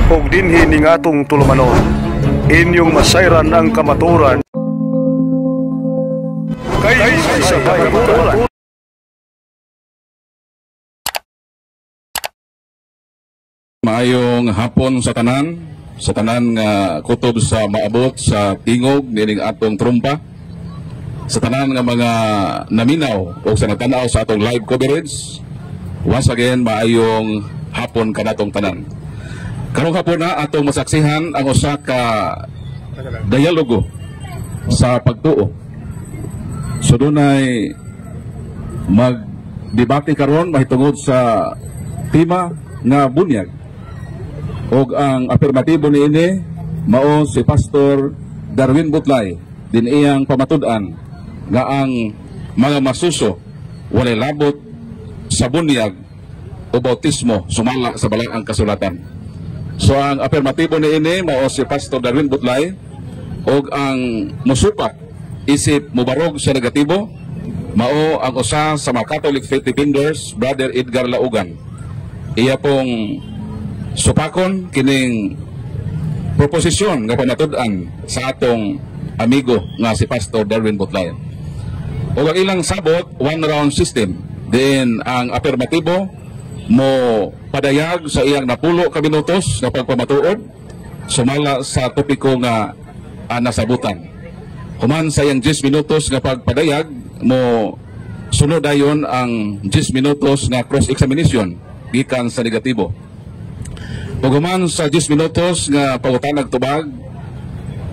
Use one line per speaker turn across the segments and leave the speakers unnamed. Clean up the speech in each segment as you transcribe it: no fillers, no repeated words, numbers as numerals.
ug dinhi ning atong tulumanon. Inyong masayran ang kamaturan kay sa kamaturan.
Maayong hapon sa tanan nga kutob sa maabot sa tingog nining atong trumpa, sa tanan nga mga naminaw o sa natanaw sa atong live coverage. Once again, maayong hapon kanatong tanan. Karong hapon na atong masaksihan ang usa ka dialogo sa pagtuo. So dunay magdebate karon mahitungod sa tema nga bunyag. Og ang afirmatibo niini mao si Pastor Darwin Butlay, din iyang pamatud-an nga ang mga masuso walay labot sa bunyag o bautismo sumala sa balaang kasulatan. So ang afirmatibo niini mao si Pastor Darwin Butlay, og ang musupak isip mubarog sa negatibo mao ang usa sa mga Catholic faith defenders, Brother Edgar Laugan. Iya pong supakon kining proposisyon nga pamatud-an sa atong amigo nga si Pastor Darwin Butlay. O ang ilang sabot, one round system. Then ang afirmatibo mo padayag sa iyang napulo ka minutos nga pagpamatuod sumala sa topiko nga nasabutan. Human sa iyang 10 minutos nga pagpadayag mo sunod dayon ang 10 minutos nga cross-examination gikan sa negatibo. Human sa 10 minutos nga pangutanag tubag,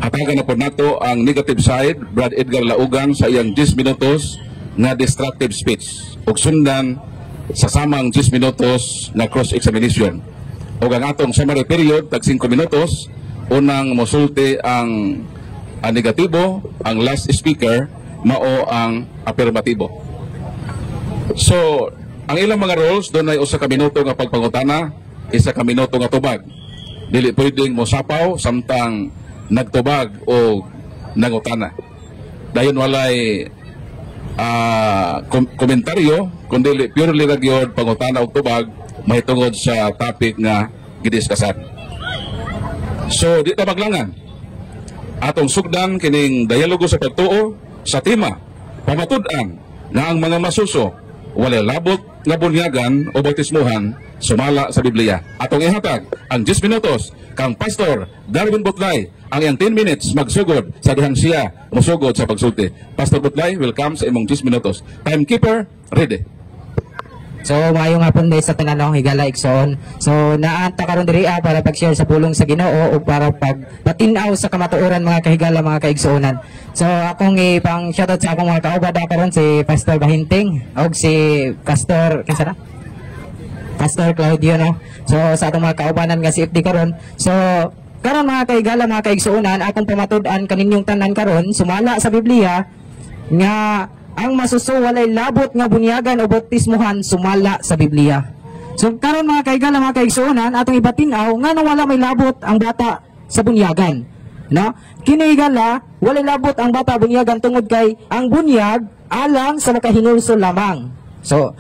hatagan na po nato ang negative side, Brad Edgar Laugan sa iyang 10 minutos nga destructive speech. Ug sundan sa samang 10 minutos nga cross-examination. Ug ang atong summary period, tag 5 minutos, unang mosulti ang negatibo, ang last speaker, mao ang afirmatibo. So, ang ilang mga rules, doon ay usa ka minuto nga pagpangutana, isa ka minuto nga tubag. Dili pwedeng mosapaw samtang nagtubag o nangutana. Dayon walay komentaryo, kundi purely ra gyud pangutana og tubag mahitungod sa topic nga gidiskasan. So di ta maglangan. Atong sugdan kining dialogo sa pagtuo sa tema pamatud-an nga ang mga masuso walay labot nga bunyagan o bautismuhan sumala sa Biblia. Atong ihatag ang 10 minutos kang Pastor Darwin Butlay, ang iyang 10 minutes magsugod sa dihang siya musugod sa pagsulti. Pastor Butlay, welcome sa imong 10 minutos. Timekeeper, ready.
So maayong hapon day sa tanan akong higala igsoon. So naanta karon diri para pag-share sa pulong sa Ginoo o para pagpatinaw sa kamatuoran mga kahigala mga kaigsuonan. So akong ipang shoutout sa akong mga kaubad karon si Pastor Bahinting og si Pastor kinsa na? Pastor Claudio no. So sa atong mga kaubanan nga si FD karon. So karon mga kahigala mga kaigsuonan, akong pamatud-an kaninyong tanan karon sumala sa Biblia nga ang masuso walay labot nga bunyagan o bautismuhan sumala sa Biblia. So karon mga kaigala mga kaigsuonan, atong ibatinaw nga wala may labot ang bata sa bunyagan. No? Kini higala walay labot ang bata bunyagan tungod kay ang bunyag alang sa nakahinulsol lamang. So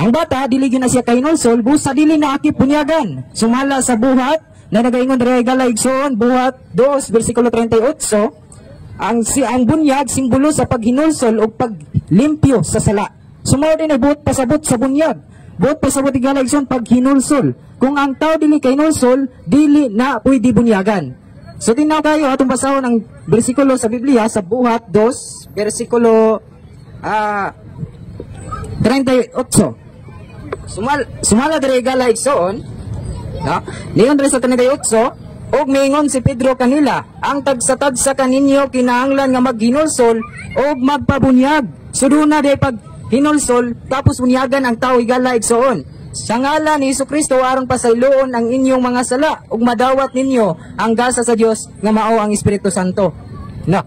ang bata dili gyud na siya kahinulsol busa dili na akip bunyagan. Sumala sa buhat na nagaingon diri higala igsoon, buhat 2 bersikulo 38. Ang bunyag simbolo sa paghinulsol o paglimpyo sa sala. Sumaw din ay buot pasabot sa bunyag. Buot pasabot higala igsoon paghinulsol. Kung ang tao dili kahinulsol, dili na pwede bunyagan. So tinaw kayo atong basahon ang bersikulo sa Biblia sa buhat 2 bersikulo 38. Sumala diri higala igsoon, no? Niyon diri sa 38. Og miingon si Pedro kanila, ang tagsa-tagsa kaninyo kinahanglan nga maghinulsol og magpabunyag. Suduna day pag hinulsol tapos bunyagan ang tao higala igsoon. Sa ngalan ni Hesukristo aron pasayloon ang inyong mga sala ug madawat ninyo ang gasa sa Dios nga mao ang Espiritu Santo. No.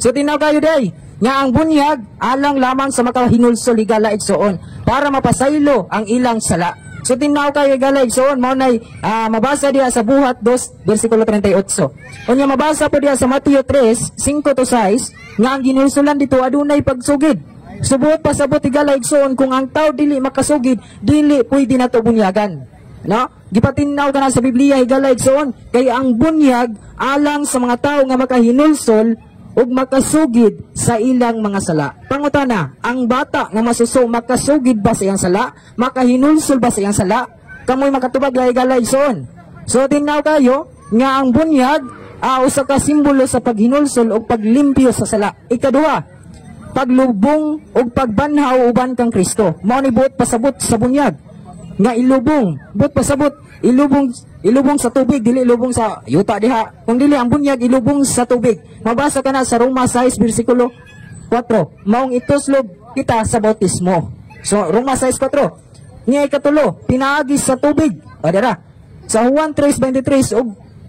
So tinaw kayo day nga ang bunyag alang lamang sa makahinulsol higala igsoon para mapasaylo ang ilang sala. So tinaw kayo higala igsoon mao nay mabasa diha sa buhat 2 bersikulo 38. Unya mabasa po diha sa Mateo 3 5-6 nga ang ginulsolan dito adunay pagsugid. Subuot pasabot higala igsoon kung ang tao dili makasugid, dili pwede na to bunyagan. No? gipatinaw ka na sa Biblia higala igsoon, kay ang bunyag alang sa mga tao nga makahinulsol ug makasugid sa ilang mga sala. Pangutana, ang bata nga masuso makasugid ba sa iyang sala? Makahinulsol ba sa iyang sala? Kamoy makatubag higala igsoon. So tinaw kayo nga ang bunyag usa ka simbolo sa paghinulsol o paglimpyo sa sala. Ikaduha, paglubong o pagbanhaw uban kang Kristo. Mao ni buot pasabot sa bunyag nga ilubong, buot pasabot ilubong sa tubig, dili ilubong sa yuta diha. Kung dili ang bunyag ilubong sa tubig. Mabasa ka na sa Roma 6 bersikulo 4. Maong ituslob kita sa bautismo. So Roma 6:4. Nya ikatulo, pinaagi sa tubig. O dira. Sa Juan 3:23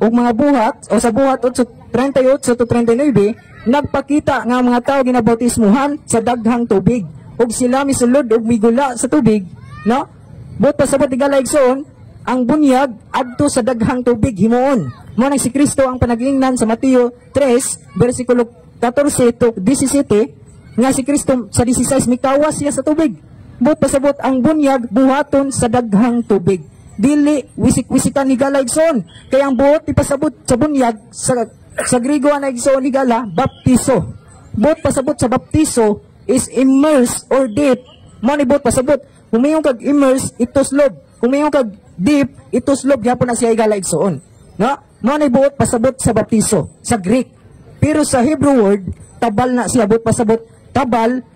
og mga buhat o sa buhat 38 to 39 nagpakita nga mga tao ginabautismuhan sa daghang tubig ug sila misulod og migula sa tubig, no? But pasabot higala igsoon, ang bunyag adto sa daghang tubig himuon. Mao nang si Kristo ang panag-ingnan sa Mateo 3 bersikulo 14 to 17 nga si Kristo sa 16 mikawas siya sa tubig. But pasabot ang bunyag buhaton sa daghang tubig. Dili wisik-wisikan higala igsoon, kay ang buot ipasabot sa bunyag sa Griego na igsoon higala baptiso. Buot pasabot sa baptiso is immerse or dip. Mao ni buot pasabot, humiyong kag immerse ituslob, humiyong kag dip ituslob gyapon na siya higala igsoon, no? Mao ni buot pasabot sa baptiso sa Greek. Pero sa Hebrew word tabal na siya, buot pasabot tabal,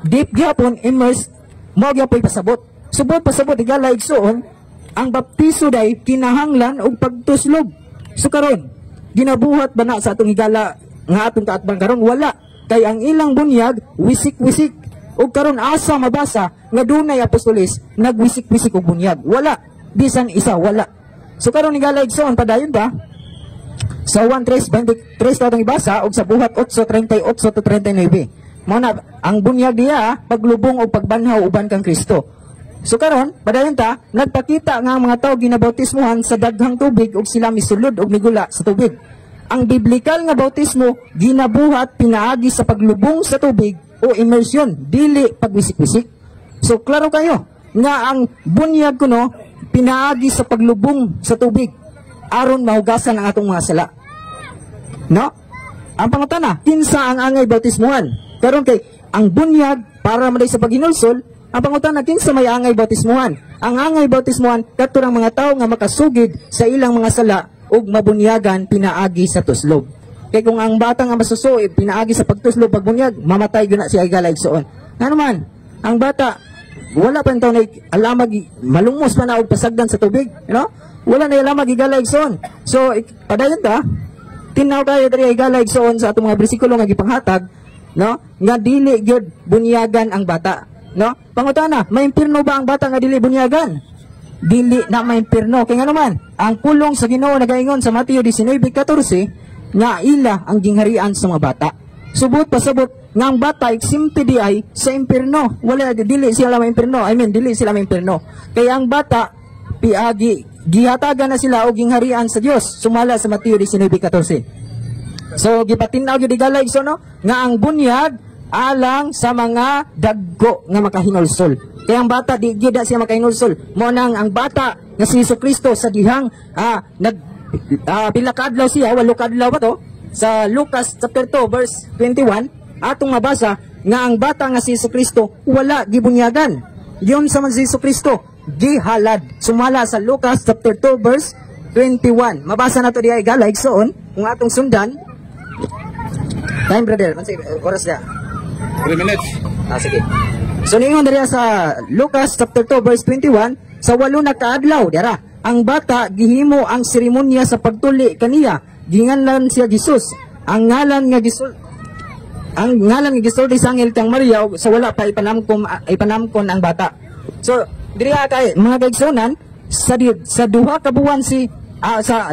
dip gyapon, immerse mao gyapon pasabot. So buot pasabot higala igsoon, ang baptiso day kinahanglan og pagtuslob. So karon, ginabuhat ba na sa atong higala nga atong kaatbang karon? Wala. Kay ang ilang bunyag wisik-wisik. Og karon asa mabasa nga dunay apostoles nagwisik-wisik og bunyag? Wala. Bisan isa wala. So karon higala igsoon padayon ba? Sa Juan 3:23 atong ibasa og sa buhat 8:38 to 39. Mao na ang bunyag diya paglubong og pagbanhaw uban kang Kristo. So karon, padayon ta, nagpakita nga ang mga tao ginabautismuhan sa daghang tubig ug sila misulod ug migula sa tubig. Ang biblikal nga bautismo ginabuhat pinaagi sa paglubong sa tubig o immersion, dili pagwisik-wisik. So klaro kayo nga ang bunyag kuno pinaagi sa paglubong sa tubig aron mahugasan ang atong mga sala. No? Ang pangutana, kinsa ang angay bautismuhan? Karon kay ang bunyag para maday sa paghinulsol. Ang pangutana, kinsa may angay bautismuhan? Ang angay bautismuhan katurang mga tao nga makasugid sa ilang mga sala ug mabunyagan pinaagi sa tuslob. Kay kung ang bata nga masuso pinaagi sa pagtuslob pagbunyag, mamatay gyud na siya higala igsoon. Ano man, ang bata wala pa taw na alamag malumos pa na og pasagdan sa tubig, you know? Wala na alamag higala igsoon. So padayon ta, tinaw tayo diri higala igsoon sa atong mga bersikulo nga gipanghatag, no? Nga dili gyud bunyagan ang bata. No? Pangutana, may impirno ba ang bata nga dili bunyagan? Dili na may impirno. Kaya nga naman, ang pulong sa Ginoo nagaingon sa Mateo 19:14 nga ila ang gingharian sa mga bata. Subot pasabot nga ang bata iksimpi di ay sa impirno. Wala dili sila may impirno. Dili sila may impirno. Kaya ang bata piagi gihatagan na sila og gingharian sa Dios. Sumala sa Mateo 19:14. So gipatinaw gyud higala igsoon, no? Nga ang bunyag alang sa mga daggo nga makahinulsol. Kaya ang bata di gyud siya makahinulsol. Mo nang ang bata nga si Jesucristo sa dihang pila ka adlaw siya, 8 ka adlaw ba to? Sa Lucas chapter 2 verse 21 atong mabasa nga ang bata nga si Jesucristo wala gibunyagan. Diyon sa man si Jesucristo gihalad. Sumala sa Lucas chapter 2 verse 21. Mabasa nato diay higala igsoon kung atong sundan. Time brother, oras na.
3 minutes.
Sige. So ningon dira sa Lucas chapter 2 verse 21, sa 8 na kaadlaw dira, ang bata gihimo ang seremonya sa pagtuli kaniya, ginganlan siya Jesus. Ang ngalan nga gisulti sa angel kang Maria sa wala pa ipanamkon ang bata. So diri kay mga kaigsunan sa duha ka buwan sa 8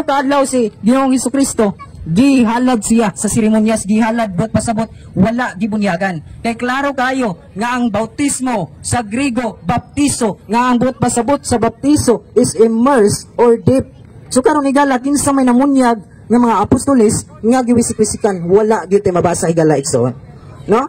ka adlaw si Ginoong Hesukristo gihalad siya sa seremonyas, gihalad but pasabot wala gibunyagan. Kay klaro kayo nga ang bautismo sa Griego baptiso, nga ang but pasabot sa baptiso is immerse or dip. So karon higala kinsa may namunyag nga mga apostoles nga giwisik-wisikan, wala gyud mabasa higala igsoon, no?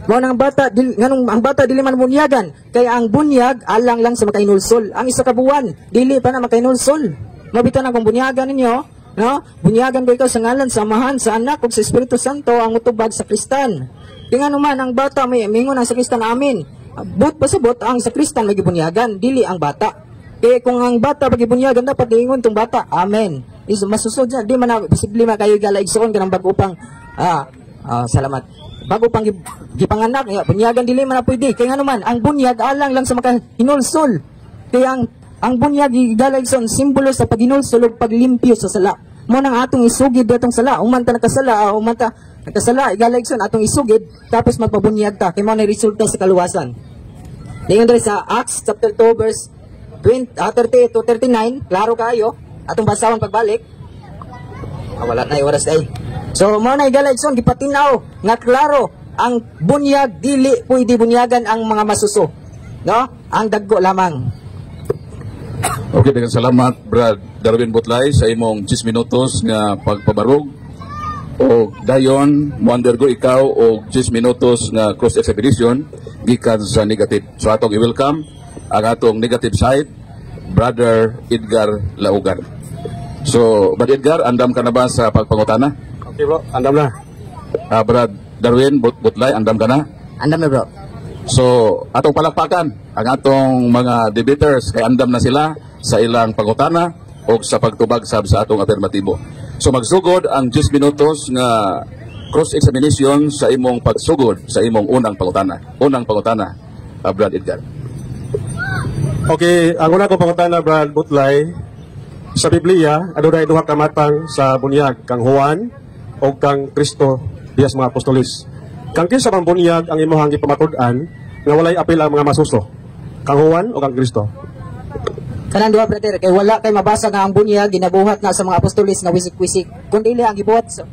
Mao nang bata nganong ang bata dili man bunyagan kay ang bunyag alang lang sa makainulsol. Ang isa ka buwan dili pa na makainulsol. Mabitaw na kung bunyagan ninyo, no? Bunyagan ko ikaw sa ngalan sa Amahan, sa Anak ug sa Espiritu Santo ang utubag sa Kristan. Kaya naman ang bata may mingon ang sakristan amin. But pasabot ang sakristan magibunyagan dili ang bata. Kaya kung ang bata magibunyagan dapat diingon tong bata. Amen. Is masusod na di man na posible kayo gala igsoon kanang bago pang salamat. Bago pang gipanganak, bunyagan dili man na pwede. Kaya nga naman, ang bunyag alang lang sa makahinulsol. Kaya ang bunyag gigalagson simbolo sa paghinulsol ug paglimpyo sa sala. Mo nang atong isugid datong sala, umanta nakasala, umanta nakasala, igalagson atong isugid tapos magpabunyag ta. Kay mo na resulta sa kaluwasan. Dingon diri sa Acts chapter 2 verse 38 to 39, klaro kayo. Atong basahon pagbalik. Wala na oras ay. So mo na igalagson gipatinaw nga klaro ang bunyag dili pwede bunyagan ang mga masuso. No? Ang daggo lamang.
Okay, dengan salamat Brad Darwin Butlay sa imong 10 minutos nga pagpabarog o dayon mo undergo ikaw og 10 minutos nga cross examination gikan sa negative. So atong i-welcome ang atong negative side Brother Edgar Laugan. So Brad Edgar, andam ka na ba sa pagpangutana?
Okay bro, andam na.
Brad Darwin Butlay, andam ka na?
Andam na bro.
So, atong palakpakan ang atong mga debaters kay andam na sila sa ilang pangutana o sa pagtubag sa atong afirmatibo. So, magsugod ang 10 minutos nga cross-examination sa imong pagsugod sa imong unang pangutana. Unang pangutana, Brad Edgar.
Okay, ang una kong pangutana Brad Butlay, sa Biblia, adunay duha ka matang sa bunyag, kang Juan o kang Kristo diyas mga apostolis. Kang kinsa man bunyag ang imuhang gipamatud-an nga walay apil ang mga masuso, kang Juan o kang Kristo?
Kanang duha brother, kay wala kay mabasa nga ang bunyag ginabuhat na sa mga apostolis nga wisik-wisik. Kun dili ang gibuhat sa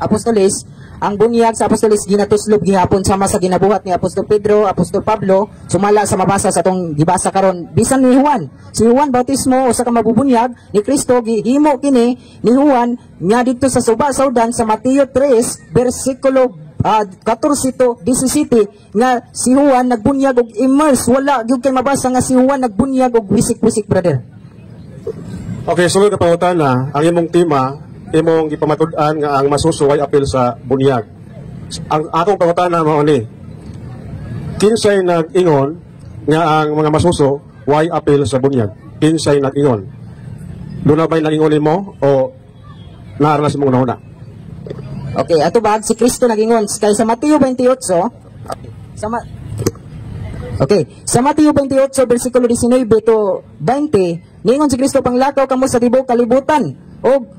apostolis, ang bunyag sa apostolis ginatuslob gihapon sama sa ginabuhat ni Apostol Pedro, Apostol Pablo, sumala sa mabasa sa atong gibasa karon. Bisan ni Juan, si Juan Bautismo usa ka mabubunyag ni Kristo gihimo kini ni Juan nga didto sa suba saudan sa Mateo 3 bersikulo 14 to 17 nga si Juan nagbunyag og immerse, wala gyud kay mabasa nga si Juan nagbunyag og wisik-wisik brother.
Okay, sunod ka pangutana, ang imong tema imong gipamatud-an nga ang masuso ay apil sa bunyag. Ang akong pangutana mao ni, kinsay nag-ingon nga ang mga masuso way apil sa bunyag? Kinsay nag-ingon? Luna ba'y nag-ingon mo o naaranas mong una-una?
Okay, ato ba si Kristo nag-ingon kay sa Mateo 28 sa Mateo 28 bersikulo 19 to 20 ningon si Kristo, panglakaw kamo sa tibuok kalibutan og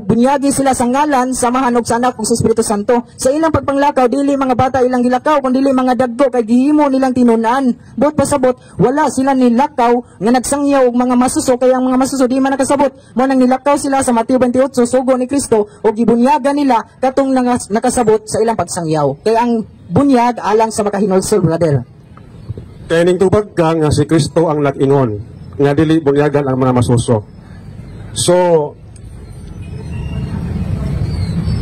bunyagi sila sa ngalan sa Amahan ug sa Anak ug sa Espiritu Santo. Sa ilang pagpanglakaw dili mga bata ilang gilakaw kundi mga daggo kay gihimo nilang tinun-an. But pasabot wala sila nilakaw nga nagsangyaw og mga masuso kay ang mga masuso di man nakasabot. Mo nang nilakaw sila sa Mateo 28 sugo ni Kristo ug gibunyagan nila katong nakasabot sa ilang pagsangyaw. Kay ang bunyag alang sa makahinulsol brother.
Kaya ning tubag ka nga si Kristo ang nag-ingon nga dili bunyagan ang mga masuso. So,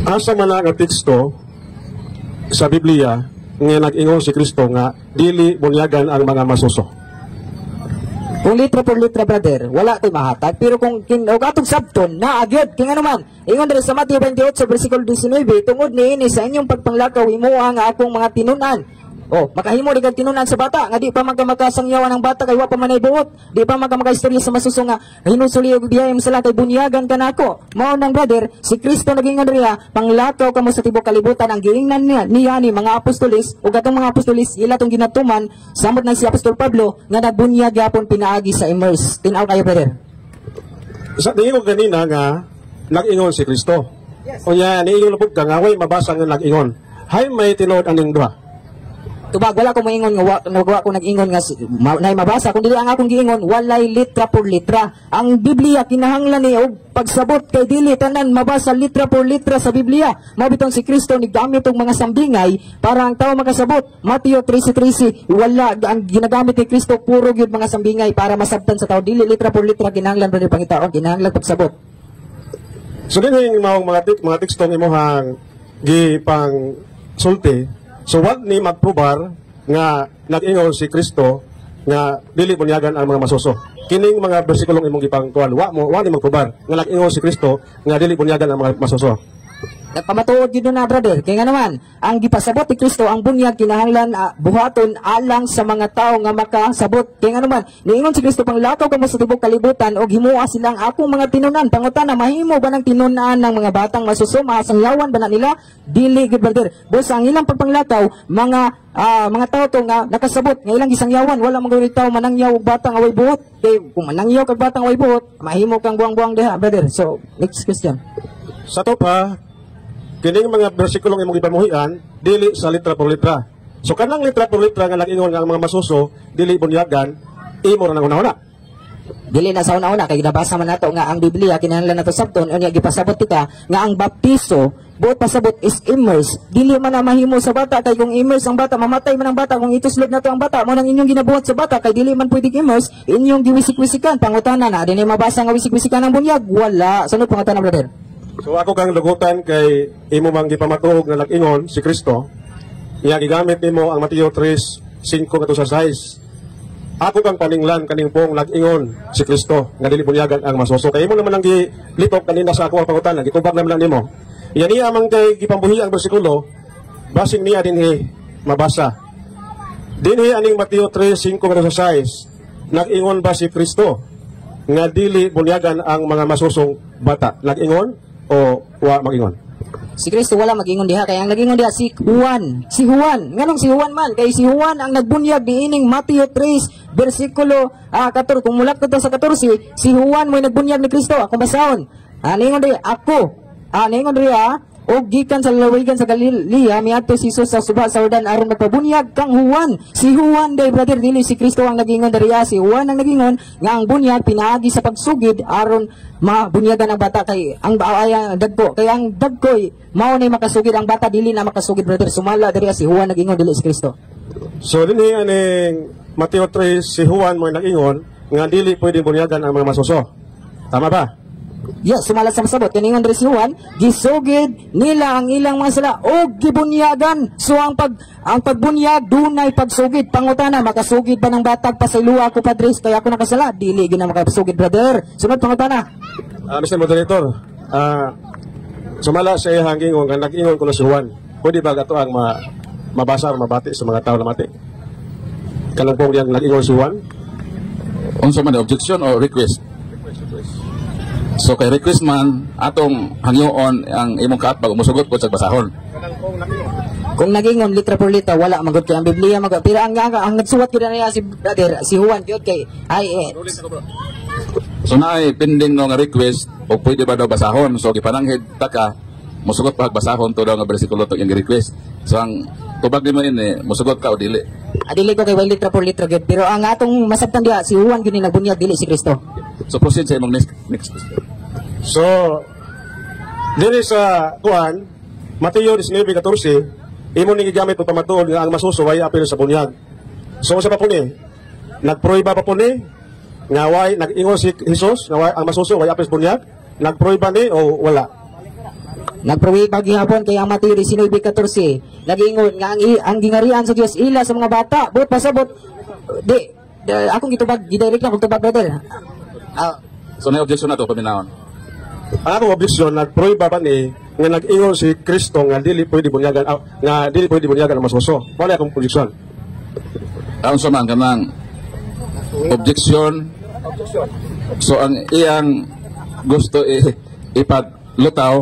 asa man nga teksto sa Biblia nga nag-ingon si Kristo nga dili bunyagan ang mga masuso?
Kung litra por litra brother, wala ko'y mahatag. Pero kung atong sabton, naagyod. Kaya naman, ingon diri sa Mateo 28 versikulo 19, tungod niini sa inyong pagpanglakaw, imuha nga akong mga tinunan. Makahimo di kag tinunan sa bata nga di pa magkamakasangyawan ng bata kay wa pa manay buot, di pa magkamakaistorya sa masuso nga hinusuli og biyayang sala kay bunyagan kanako. Mao nang brother, si Kristo nagingon diriya, panglakaw kamo sa tibuok kalibutan. Ang giingnan niya ni mga apostolis ug atong mga apostolis ila tong ginatuman samot na si Apostol Pablo nga nagbunyag gyapon pinaagi sa immerse. Tin-aw kayo brother.
Sa tingin ko kanina nga nag-ingon si Kristo. Yes. Unya niingon pud ka nga way mabasa nga nag-ingon. Hay may tinuod aning duha.
Tubag, wala ko maingon nga wala ko nag-ingon nga nay mabasa kundi ang akong giingon walay litra por litra. Ang Biblia kinahanglan ni og pagsabot kay dili tanan mabasa litra por litra sa Biblia. Mao bitong si Kristo nigamit og mga sambingay para ang tao makasabot. Mateo 13:13 wala ang ginagamit ni Kristo puro gyud mga sambingay para masabtan sa tao, dili litra por litra kinahanglan brother pangitaon, kinahanglan pagsabot.
So din yung mga tekstong imuhang gipang sulti So wag ni magprubar nga nag-ingon si Kristo nga dili bunyagan ang mga masuso. Kining mga bersikulong imong gipangkuan, wa ni magprubar nga nag-ingon si Kristo nga dili bunyagan ang mga masuso.
Nagpamatuod yun na, brother. Kaya nga naman, ang gipasabot ni Kristo, ang bunyag, kinahanglan buhaton alang sa mga tao nga makasabot. Kaya nga naman, niingon si Kristo, pang lakaw ka mo sa tibok kalibutan, o himuha silang akong mga tinunan. Pangutana, mahimo ba ng tinunan ng mga batang masuso? Masangyawan ba na nila? Dili, good brother. Boss, ang ilang pagpanglakaw, mga tao to nga nakasabot, nga ilang gisangyawan, wala mga tao manangyaw og batang away buhot. Kaya kung manangyaw kag batang away buhot, mahimo kang buang-buang diha, brother. So, next question.
Sa to pa, kining mga bersikulong imong ipamuhian dili sa litra por litra. So kanang litra por litra nga nag-ingon nga ang mga masuso dili bunyagan, imo ra nang una-una.
Dili na sa una-una kay nabasa man nato nga ang Biblia kinahanglan nato sabton unya gipasabot kita nga ang baptiso buot pasabot is immerse. Dili man na mahimo sa bata kay kung immerse ang bata mamatay man ang bata kung ituslog nato ang bata mo nang inyong ginabuhat sa bata kay dili man pwedeng immerse inyong giwisik-wisikan. Pangutana na dinhi mabasa nga wisik-wisikan ang bunyag wala. Sunod pangutana, brother.
So ako kang lugutan kay imo mang gipamatuog nga nag-ingon si Kristo. Iya gigamit nimo ang Mateo 3:5 kadto sa 6. Ako kang paninglan kaning pong nag-ingon si Kristo nga dili bunyagan ang masuso. Kay imo naman ang gilitok kanina sa ako ang pangutan, gitubag naman lang nimo. Iya niya mang kay gipambuhi ang bersikulo, basing niya dinhi mabasa. Dinhi aning Mateo 3:5 kadto sa 6. Nag-ingon ba si Kristo nga dili bunyagan ang mga masusong bata? Nag-ingon o wa mag-ingon?
Si Kristo wala mag-ingon diha kay ang nag-ingon diha si Juan. Si Juan, nganong si Juan man kay si Juan ang nagbunyag diining Mateo 3 bersikulo 14. Kung mulak to sa 14, si Juan mo'y nagbunyag ni Kristo. Akong basahon. Ningon diha ako. Ningon diha og gikan sa lalawigan sa Galilea miadto si Jesus sa suba sa Jordan aron magpabunyag kang Juan. Si Juan day, brother, dili si Kristo ang nag-ingon diriya. Si Juan ang nag-ingon nga ang bunyag pinaagi sa pagsugid aron mabunyagan ang bata kay ang dagko kay ang dagkoy mao ni makasugid ang bata dili na makasugid, brother. Sumala diriya si Juan nag-ingon dili si Kristo.
So dinhi aning Mateo 3 si Juan mo nag-ingon nga dili pwedeng bunyagan ang mga masuso. Tama ba?
Yes, sumala sa masabot. Kaningon diri si Juan, gisugid nila ang ilang mga sala o gibunyagan. So ang pagbunyag dunay pagsugid. Pangutana, makasugid ba ng batag pasayloa ako, padres, kaya ako nakasala? Dili gyud na makasugid, brother. Sunod pangutana.
Mr. Moderator, sumala sa iyang gingon nga nag-ingon ko na si Juan. Pwede ba gato ang mabasa o mabati sa mga tao na mati? Kanang pong yang nag-ingon si Juan?
Unsa man objection or request? So kay request man atong hangyoon ang imong kaatbag musugot ko sa basahon.
Kung nag-ingon litra por litra wala magud kay ang Biblia pero ang nagsuwat gyud na si brother si Juan gyud kay
So naay pending no nga request o pwede ba daw basahon. So gipananghid taka musugot pa basahon to daw nga bersikulo to yung request. So ang tubag nimo ini musugot ka o dili?
Dili ko kay litra por litra gyud pero ang atong masabtan diha si Juan gyud ni nagbunyag dili si Kristo.
So proceed sa imong next.
So dili sa kuan Mateo 19:14 imo ni gigamit og pamatuod nga ang masuso way apil sa bunyag. So sa pa po ni nagproiba pa po ni nga way nag-ingon si Jesus nga way ang masuso way apil sa bunyag, nagproiba ni o wala?
Nagproiba gihapon kay ang Mateo 19:14 nag-ingon nga ang gingarian sa Dios ila sa mga bata buot pasabot di akong gitubag gidirect lang kung tubag, brother.
So na objection na to paminahon.
Ang akong objection nagproiba ba ni nga nag-ingon si Kristo nga dili pwede bunyagan ang masuso. Wala akong objection.
Unsa man kanang objection. So ang iyang gusto ipatlutaw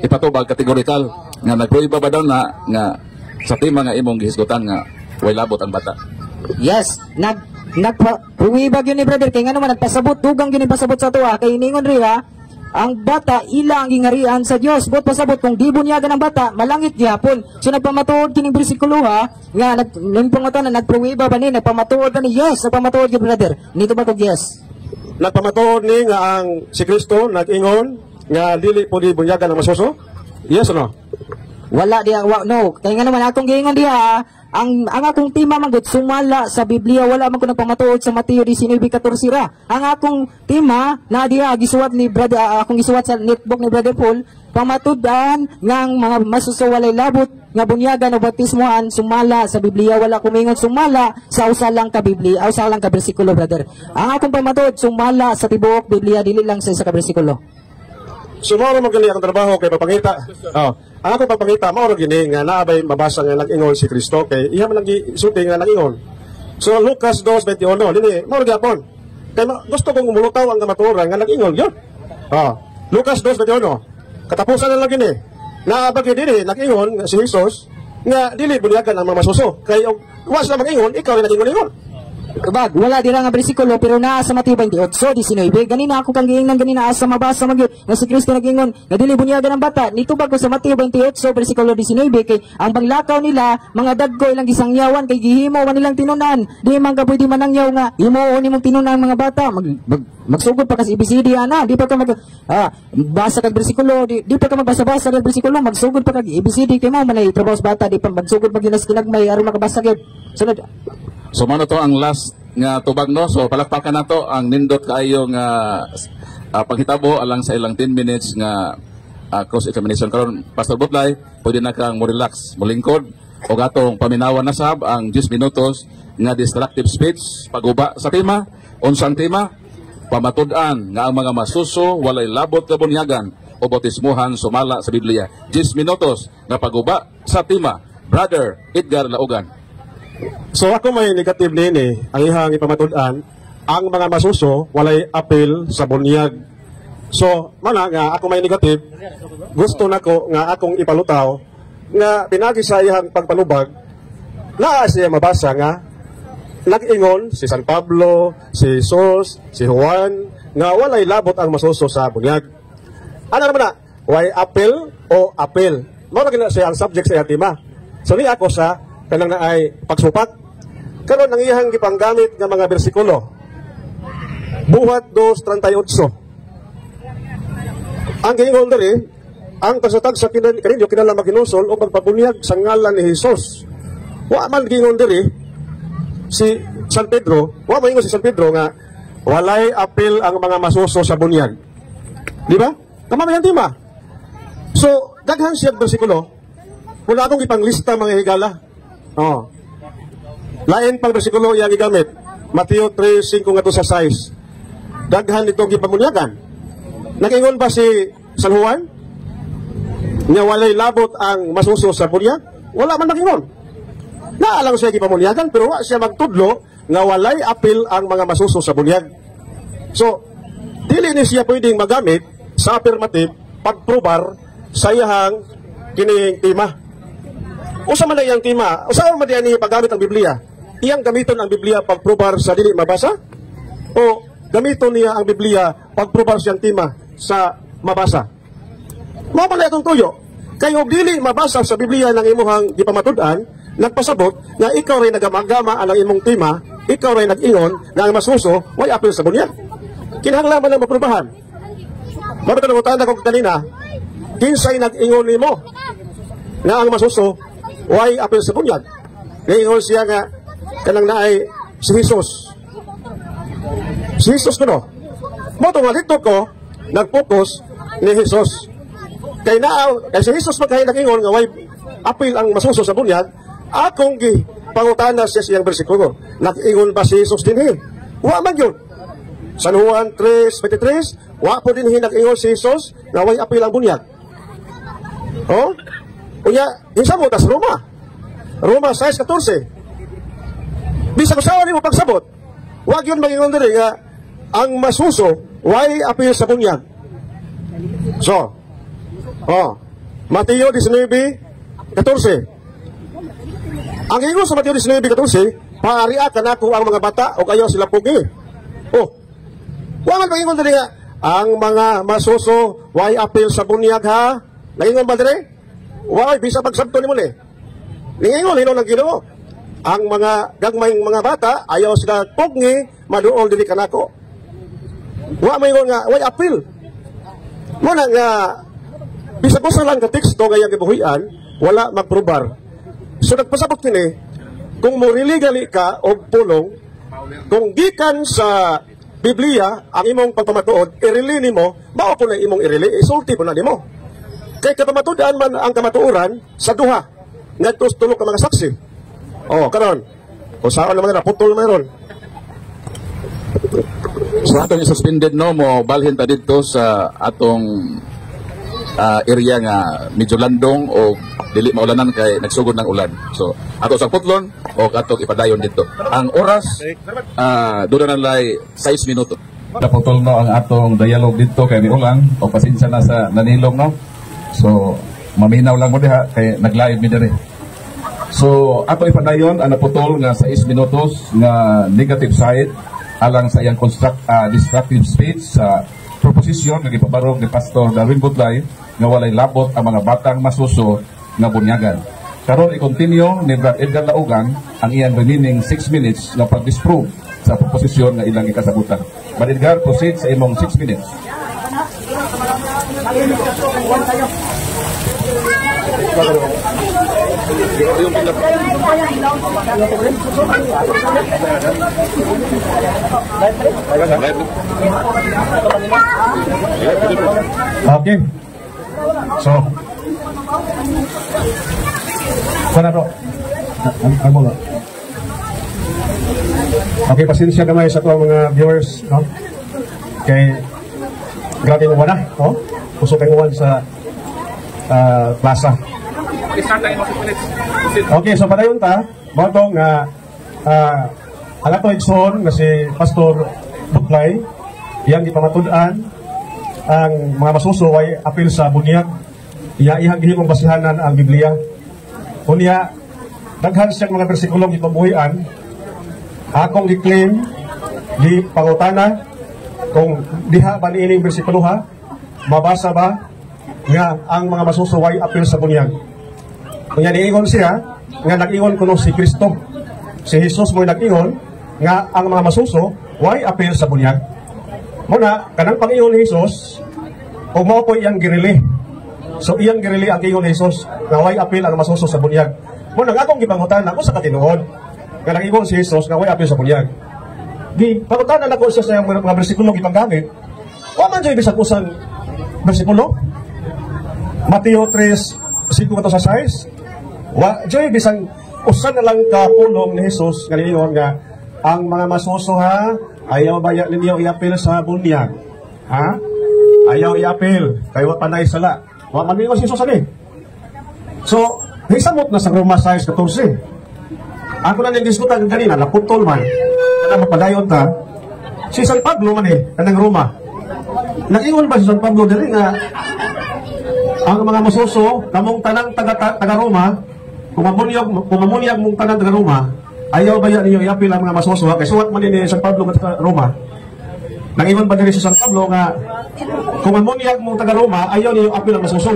ipatubag kategorikal nga nagproiba ba daw na nga sa tema nga imong gihisgutan nga way labot ang bata.
Yes, nagproiba gyud ni brother kay nga naman nagpasabot dugang gyud ni pasabot sa tuwa kay ningon riya ang bata ila ang gingarian sa Dios. Buot pasabot kung di bunyagan ang bata malangit gyapon. So nagpamatuod kining bersikulo nga ning pangutan na nagproiba ba ni nagpamatuod ba ni? Yes, nagpamatuod gyud, brother. Nito ba kog yes?
Nagpamatuod ni nga ang si Kristo nag-ingon nga dili pwede bunyagan ang masuso? Yes or no?
Wala diha, no. Kaya nga naman akong giingon diha, ang akong tema man gud sumala sa Biblia, wala man ko nagpamatuod sa Mateo 19:14 ra. Ang akong tema na diha gisuwat ni brother akong gisuwat sa netbook ni Brother Paul, pamatudan nga ang mga masuso walay labot nga bunyagan o bautismohan sumala sa Biblia, wala kumingon sumala sa usa lang ka Biblia, usa lang ka bersikulo, brother. Ang akong pamatud sumala sa tibuok Biblia, dili lang sa isa ka bersikulo.
Sumaro mo gali akong trabaho kay papangita. Ang akong papangita mao ra gini nga naabay mabasa nga nag-ingon si Kristo kay iya man lagi sulti nga nag-ingon. So Lucas 2:21 dili mao ra gyapon. Kay gusto kong umulutaw ang kamatuoran nga nag-ingon gyud. Lucas 2:21. Katapusan na lang gini. Naabag dili nag-ingon si Jesus nga dili bunyagan ang mga masuso. Kay wa sila mag-ingon, ikaw rin nag-ingon-ingon.
Bag, wala dira nga bersikulo pero naa sa Mateo 28:19. Ganina ako kang giingnan ganina asa mabasa magyud nga si Kristo nagingon nga dili bunyagan ang bata. Nitubag ko sa Mateo 28:19 kay ang panglakaw nila mga dagko ilang gisangyawan kay gihimo man nilang tinunan. Di man ka pwede manangyaw nga himuon nimong tinunan mga bata. Magsugod pa kasi ABCD ana, di pa ka basa kag bersikulo, di pa ka magbasa-basa kag bersikulo, magsugod pa kag ABCD kay mo manay trabaho sa bata, di pa magsugod pa ginas kinagmay aron makabasa gyud. Sunod.
So mano to ang last nga tubag no. So palakpakan nato ang nindot kaayo nga panghitabo alang sa ilang 10 minutes nga cross examination karon. Pastor Butlay, pwede na kang mo relax, molingkod o gatong paminawan na sab ang 10 minutos nga destructive speech paguba sa tema. Unsang tema? Pamatud-an nga ang mga masuso walay labot nga bunyagan o bautismuhan sumala sa Biblia. 10 minutos nga paguba sa tema. Brother Edgar Laugan.
So ako may negative nini, ang ihang ipamatud-an, ang mga masuso walay apil sa bunyag. So, mana nga ako may negative, gusto nako nga akong ipalutaw nga pinagi sa ihang pagpalubag, naa siya mabasa nga nag-ingon si San Pablo, si Jesus, si Juan, nga walay labot ang masuso sa bunyag. Ano naman na? Way apil o apil. Mara gina siya ang subject sa yatima. So ni ako sa kanang na ay pagsupat. Karon ang iyang gipanggamit nga mga bersikulo. Buhat 2:38. Ang gingon diri, ang pagsatag sa kaninyo kinala maginusol o pagpabunyag sa ngalan ni Jesus. Wa man gingon diri si San Pedro, wa man gingon si San Pedro nga walay apil ang mga masuso sa bunyag. Di ba? Tama ba yan, Tima? So, daghan siya bersikulo. Wala akong ipanglista mga higala. Lain pang bersikulo yang gigamit. Mateo 3:5 nga to sa 6. Daghan itong gipamunyagan. Nagingon ba si San Juan? Nga walay labot ang masuso sa bunyag? Wala man nagingon. Naalang siya gipamunyagan pero wa siya magtudlo nga walay apil ang mga masuso sa bunyag. So, dili ni siya pwedeng magamit sa affirmative pagprobar sa iyang kining tema. Usa man iyang tema, usa man diyan ni paggamit ang Biblia. Iyang gamiton ang Biblia pagprobar sa dili mabasa o gamiton niya ang Biblia pagprobar siyang tema sa mabasa. Mao man itong tuyo. Kay og dili mabasa sa Biblia ng imuhang gipamatud-an, nagpasabot nga ikaw ray nagamagama ang imong tema, ikaw ray nag-ingon nga ang masuso way apil sa bunyag. Kinahanglan man maprobahan. Mabata na utana ko kanina, kinsay nag-ingon nimo nga ang masuso way apil sa bunyag. Ngayon siya nga kanang naay si Jesus. Si Jesus kuno. Mo to ngalito ko nag-focus ni Jesus. Kay si Jesus magkay nag-ingon nga way apil ang masuso sa bunyag, akong gi pangutana siya siyang bersikulo. Nag-ingon ba si Jesus dinhi? Wa man gyud. San Juan 3:23, wa po din nag-ingon si Jesus nga way apil ang bunyag. Unya, isa mo tas Roma 6:14. Bisag usawa nimo pagsabot, wa gyud mag-ingon diri nga ang masuso way apil sa bunyag. So, Mateo 19:14. Ang ingon sa Mateo 19:14, paariya kanako ang mga bata o kayo sila pugi. Wa man mag-ingon diri nga ang mga masuso way apil sa bunyag ha. Nagingon ba diri? Wa bisa pagsabto nimo ni. Ningingon hino ng Ginoo. Ang mga gagmayng mga bata ayaw sila pugi maduol diri kanako. Wa maingon nga way apil. Mo na nga bisag usa lang ka teksto nga iyang gibuhian, wala magprobar. So nagpasabot kini kung mo gali ka og pulong, kung gikan sa Biblia ang imong pagpamatuod, irili nimo, mao po na imong irili, isulti po na nimo. Kay kapamatudan man ang kamatuoran sa duha. nga tulok ka mga saksi. Oh, karon. O saan naman nila, putol naman ron.
So atong suspended no mo balhin ta dito sa atong area nga medyo landong o dili maulanan kay nagsugod ng ulan. So ato sa putlon o atong ipadayon dito. Ang oras doon na lay 6 minuto. Naputol no ang atong dialogue dito kay ulan o pasensya na sa nanilong no. So maminaw lang mo diha kay nag-live mi diri. So ato ipadayon ang naputol nga 6 minutos nga negative side alang sa iyang destructive speech sa proposition nga gipabarog ni Pastor Darwin Butlay nga walay labot ang mga batang masuso nga bunyagan. Karon i-continue ni Brad Edgar Laugan ang iyang remaining 6 minutes nga pag-disprove sa proposisyon nga ilang ikasabutan. Brad Edgar, proceed sa imong 6 minutes.
Okay. So, sana to. Okay, pasensya gamay sa to mga viewers, no? Kay grabe mo na, no? Kusog kayo sa plaza. Okay, so padayon ta, mo nga ang ato igsoon nga si Pastor Butlay, iyang gipamatud-an ang mga masuso way apil sa bunyag. Ihang gihimong basihanan ang Biblia. Unya, daghan siyang mga bersikulong ipabuhian. Akong i-claim, di pangutana, kung diha ba niining bersikulo ha, mabasa ba nga ang mga masuso way apil sa bunyag. Unya, niingon siya, nga nag-ingon kuno si Kristo. Si Jesus mo'y nag-ingon, nga ang mga masuso way apil sa bunyag. Muna, kanang Panginoon ni Jesus, kung mo po iyang girili. So iyang girili ang ingon ni Jesus, nga way apil ang masuso sa bunyag. Muna, nga akong gipangutan ako sa katinuod, nga nag-ingon si Jesus, nga way apil sa bunyag. Di, pangutanan ako siya sa mga bersikulo ipanggamit. O man dyan ibig usang bersikulo? Mateo 3, 5 sa 6. Dyan bisang usan na lang kapulong ni Jesus, nga niyon nga, ang mga masuso ha, ayaw ba ninyo iapil sa bunyag? Ha? Ayaw iapil, kayo panay sala. Wa man niyo si Jesus ani. So, hisamot na sa Roma 6:14. Ako na nagdiskutan kanina, naputol man. Kana mapadayon ta. Si San Pablo man kanang Roma. Nag-ingon ba si San Pablo diri nga ang mga masuso kamong tanang taga Roma, kung mamunyag mong tanang taga Roma, ayaw ba ninyo iapil ang mga masuso? Kay suwat man ni San Pablo sa Roma. Nag-ingon ba diri si San Pablo nga kung mamunyag mong taga Roma, ayaw ninyo apil ang masuso?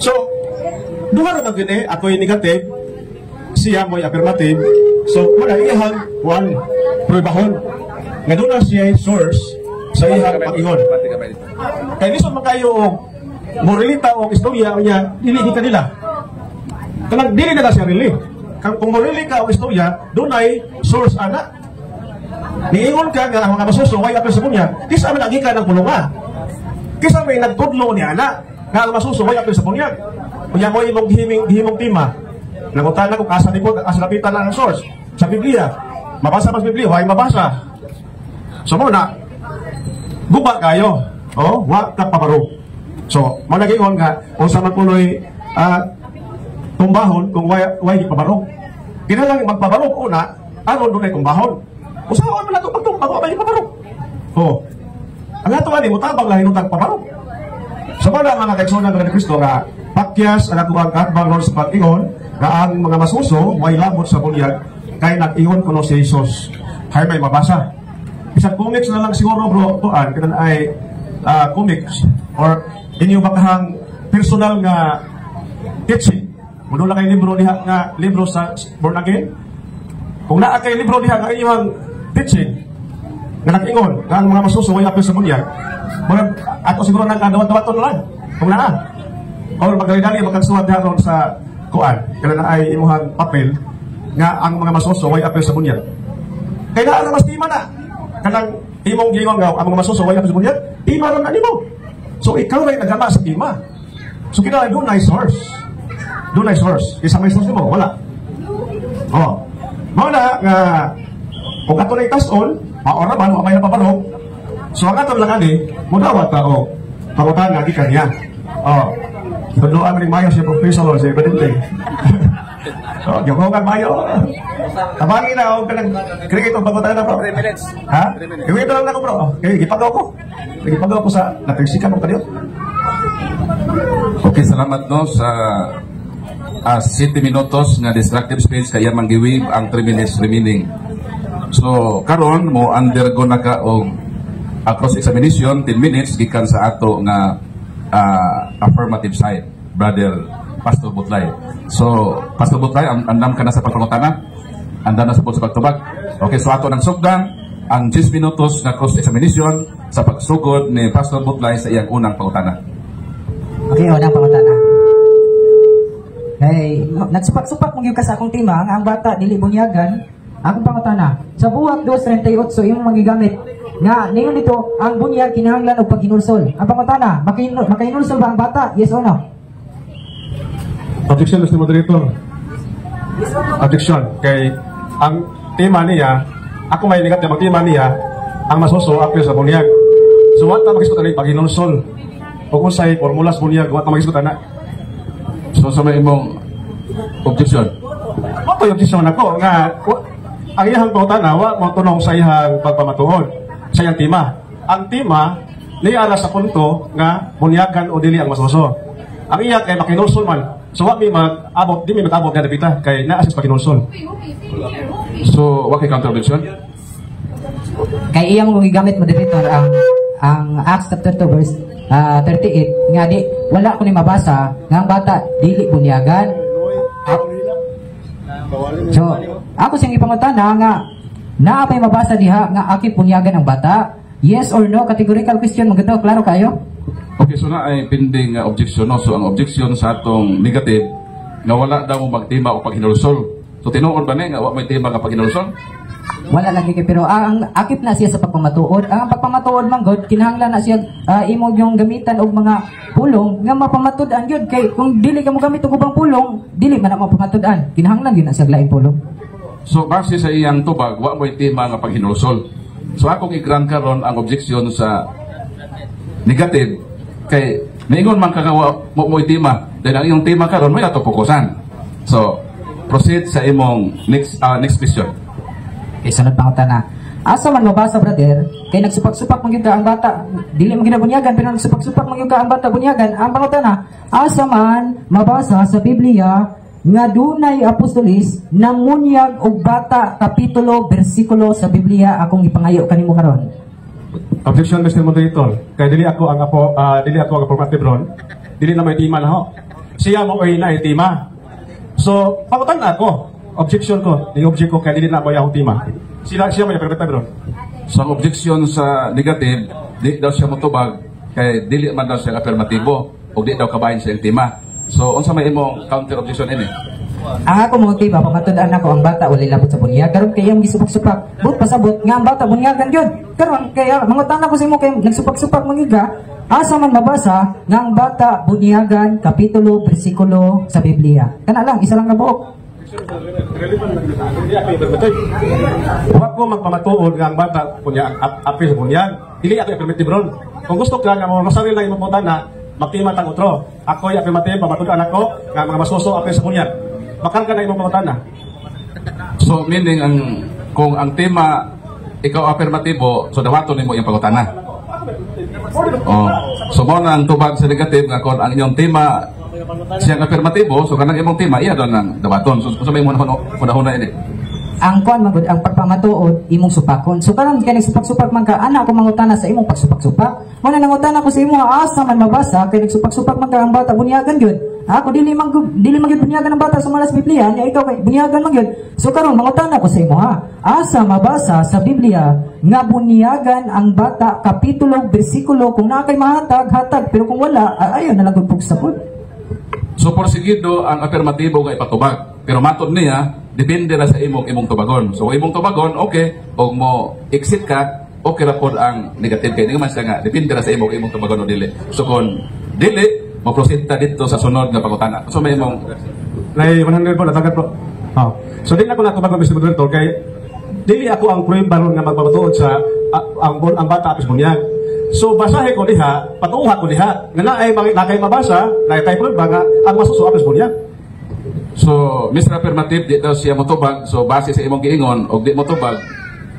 So, duha ra magini ako yung negative, siya mo'y affirmative. So, wala iyang one pruebahon. Nga doon na siya source sa iyang pag-ingon. Kaya niso man kayo moralita o istorya niya, dili kanila. Kanang dili na siya rili. Kung morali ka o istorya, doon ay source ana. Niingon ka nga ang mga masuso, way apil sa bunyag, kisa man agika ng pulunga. Kisa may nagtudlo ni ana, nga ang masuso, way apil sa bunyag. Kunya mo imong gihimong tima. Nangutan na kung asa ni po, asa napitan lang ang source. Sa Biblia, mabasa pa sa Biblia, way mabasa. So muna, guba kayo, o, wa ka pabaro. So, managingon nga, kung sa magpuloy, tumbahon kung way pabarog. Kinalang magpabarog una, aron doon ay tumbahon. Usahawan mo na ito pagtumbang, may pabarog. Oh. Ang ato ani, mutabang lahin utang pabarog. So, mga kaigsunan ng Kristo nga, pakyas ang ato ang katbang sa pag-ingon, nga ang mga masuso, way labot sa bunyag, kay nag-ingon kuno si Jesus. Hay may mabasa. Isang comics na lang siguro bro, tuan, kanan ay comics, or inyo bakahang personal nga teaching. Muna lang kayo libro diha nga libro sa born again. Kung naa kay libro diha nga inyong teaching nga nag-ingon nga ang mga masuso way apil sa bunyag, mga ato siguro nang kadawat-dawaton lang kung naa. Or magdali-dali magkagsuwat diha ron sa kuan kana na ay imuhang papel nga ang mga masuso way apil sa bunyag. Kaya naa na mas tima na kanang imong gingon nga ang mga masuso way apil sa bunyag, tima ron na nimo. So ikaw ray nagama sa tima. So kinahanglan doon nice horse. doon ay source. Isa may source mo, wala. Oh. Muna nga kung ato na itas-on, maora man, may napaparong. So ang ato lang ani, mudawat ta o pangutan nga gikan niya. Oh. Tuduan ring mayo si Professor si Presidente. Oh, gikongan mayo. Tabangin na og kanang cricket og pangutan na bro. 3 minutes. Ha? Iwito lang nako bro. Okay, gipagaw ko. Gipagaw ko sa natigsikan mo kaniyo.
Okay, salamat no sa 7 minutos nga distractive speech kaya manggiwib ang 3 minutes remaining. So karon mo undergo na ka og cross examination 10 minutes gikan sa ato nga affirmative side, brother Pastor Butlay. So Pastor Butlay, andam ka na sa pagpangutana, andam na sa pagtubag. Okay, so ato nang sugdan ang 10 minutos nga cross examination sa pagsugod ni Pastor Butlay sa iyang unang pangutana.
Okay, unang pangutana. Hey, nagsupak-supak mo ka sa akong tima nga ang bata dili bunyagan. Akong pangutana, sa buwak 2:38 imong magigamit nga ningon dito ang bunyag kinahanglan og paghinulsol. Ang pangutana, makahinulsol ba ang bata? Yes or no?
Objection, Mr. Moderator. Objection. Kay ang tema niya, ako may ligat na tema niya, ang masuso apil sa bunyag. So what na magisgot na paghinulsol? O kung sa'y formulas bunyag, what na magisgot na?
So sa may imong objection?
What yung objection ako? Nga, ang iyang pangutana, wa mo tunong sa iyang pagpamatuod, sa iyang tema. Ang tema, niya sa punto nga bunyagan o dili ang masuso. Ang iya kay makinulsol man. So wa mi mag-abot, di mi mag-abot nga dapita kay na-assist pakinulsol.
So, wa kay counter objection?
Kay iyang gigamit mo dito ang Acts chapter 2 verse 38 nga di wala ko ni mabasa nga ang bata dili bunyagan. So, ako siyang ipangutana nga naapay mabasa diha nga aki bunyagan ang bata. Yes or no? Categorical question. Maganda, klaro kayo?
Okay, so na ay pending objection. No? So, ang objection sa atong negative nga wala daw mo magtima o paghinulsol. So, tinuod ba nga wala may tema nga paghinulsol?
Wala lagi kay pero ang akip na siya sa pagpamatuod. Ang pagpamatuod man god kinahanglan na siya imo yung gamitan og mga pulong nga mapamatud-an gyud kay kung dili ka mo gamit og ubang pulong, dili man na mapamatud-an. Kinahanglan gyud na siya laing pulong.
So, base sa iyang tubag, wa may tema nga paghinulsol. So, akong i-grant karon ang objection sa negative kay niingon man kagawa mo tema dahil ang iyong tema karon may ato fokusan. So, proceed sa imong next question.
Okay, sunod pangutana. Asa man mabasa, brother, kay nagsupak-supak man gyud ang bata, dili man ginabunyagan pero nagsupak-supak man gyud ang bata bunyagan. Ang pangutana, asa man mabasa sa Biblia nga dunay apostolis namunyag og bata kapitulo bersikulo sa Biblia akong ipangayo kanimo karon.
Objection, Mr. Moderator. Kay dili ako ang affirmative ron. Dili na may tema na ho. Siya mo ay na tema. So, pangutan ako. Objection ko. Ni-object ko kay dili na mo yung tema. Siya may affirmative ron.
So, ang objection sa negative, di daw siya motubag kay dili man daw siya affirmatibo o di daw kabahin sa iyang tema. So, unsa may imong counter objection ini?
Ang ako mo tiba pamatud-an ako ang bata wala labot sa bunyag karon kay ang gisupak-supak but pasabot nga ang bata bunyagan gyud karon kaya mangutan ako sa imo kay nagsupak-supak mangiga asa man mabasa nga ang bata bunyagan kapitulo bersikulo sa Biblia kana lang isa lang na buok.
Huwag ko magpamatuod nga ang bata api sa bunyag dili ako affirmative ron. Kung gusto ka nga mo masaril lang imong putana magtima tang utro ako ay affirmative pamatud-an ako nga mga masuso api sa bunyag. Bakal ka na imong pangutana.
So, meaning, kung ang tema, ikaw affirmatibo, so dawato nimo yung pangutana. Oh. So, mo na ang tubag sa negative, nga kung ang inyong tema, siyang affirmatibo, so kanang imong tema, iya doon ang dawaton. So, may muna ini.
Ang kuan magud ang pagpamatuod imong supakon. So karon kay nagsupak-supak man ka ana ako mangutana sa imong pagsupak-supak. Mo na nangutana ko sa imo asa man mabasa kay nagsupak-supak man ka ang bata bunyagan gyud. Ako dili man bunyagan ang bata sa malas Biblia, nya ikaw kay bunyagan man gyud. So karon mangutana ko sa imo asa mabasa sa Biblia nga bunyagan ang bata kapitulo bersikulo kung naa kay mahatag pero kung wala ayo na lang gud pugsapod.
So porsigido ang affirmatibo kay patubag. Pero matod niya depende na sa imong tubagon. So imong tubagon okay, og mo exit ka okay ra pod ang negative kay man siya nga depende na sa imong tubagon o dili. So kung dili mo proceed ta dito sa sunod nga pangutana. So may imong
Nay 100 po natagat po. Oh. So di na ako natubag Mr. Moderator kay dili ako ang pruweba ron nga magpapatuod sa ang bata apis bunyag. So basahin ko diha, patuuha ko diha nga naay nakay mabasa, naay tay pruweba nga ang masuso apis bunyag.
So, Mr. Affirmative, di daw siya motubag. So, base sa imong giingon, o di motubag,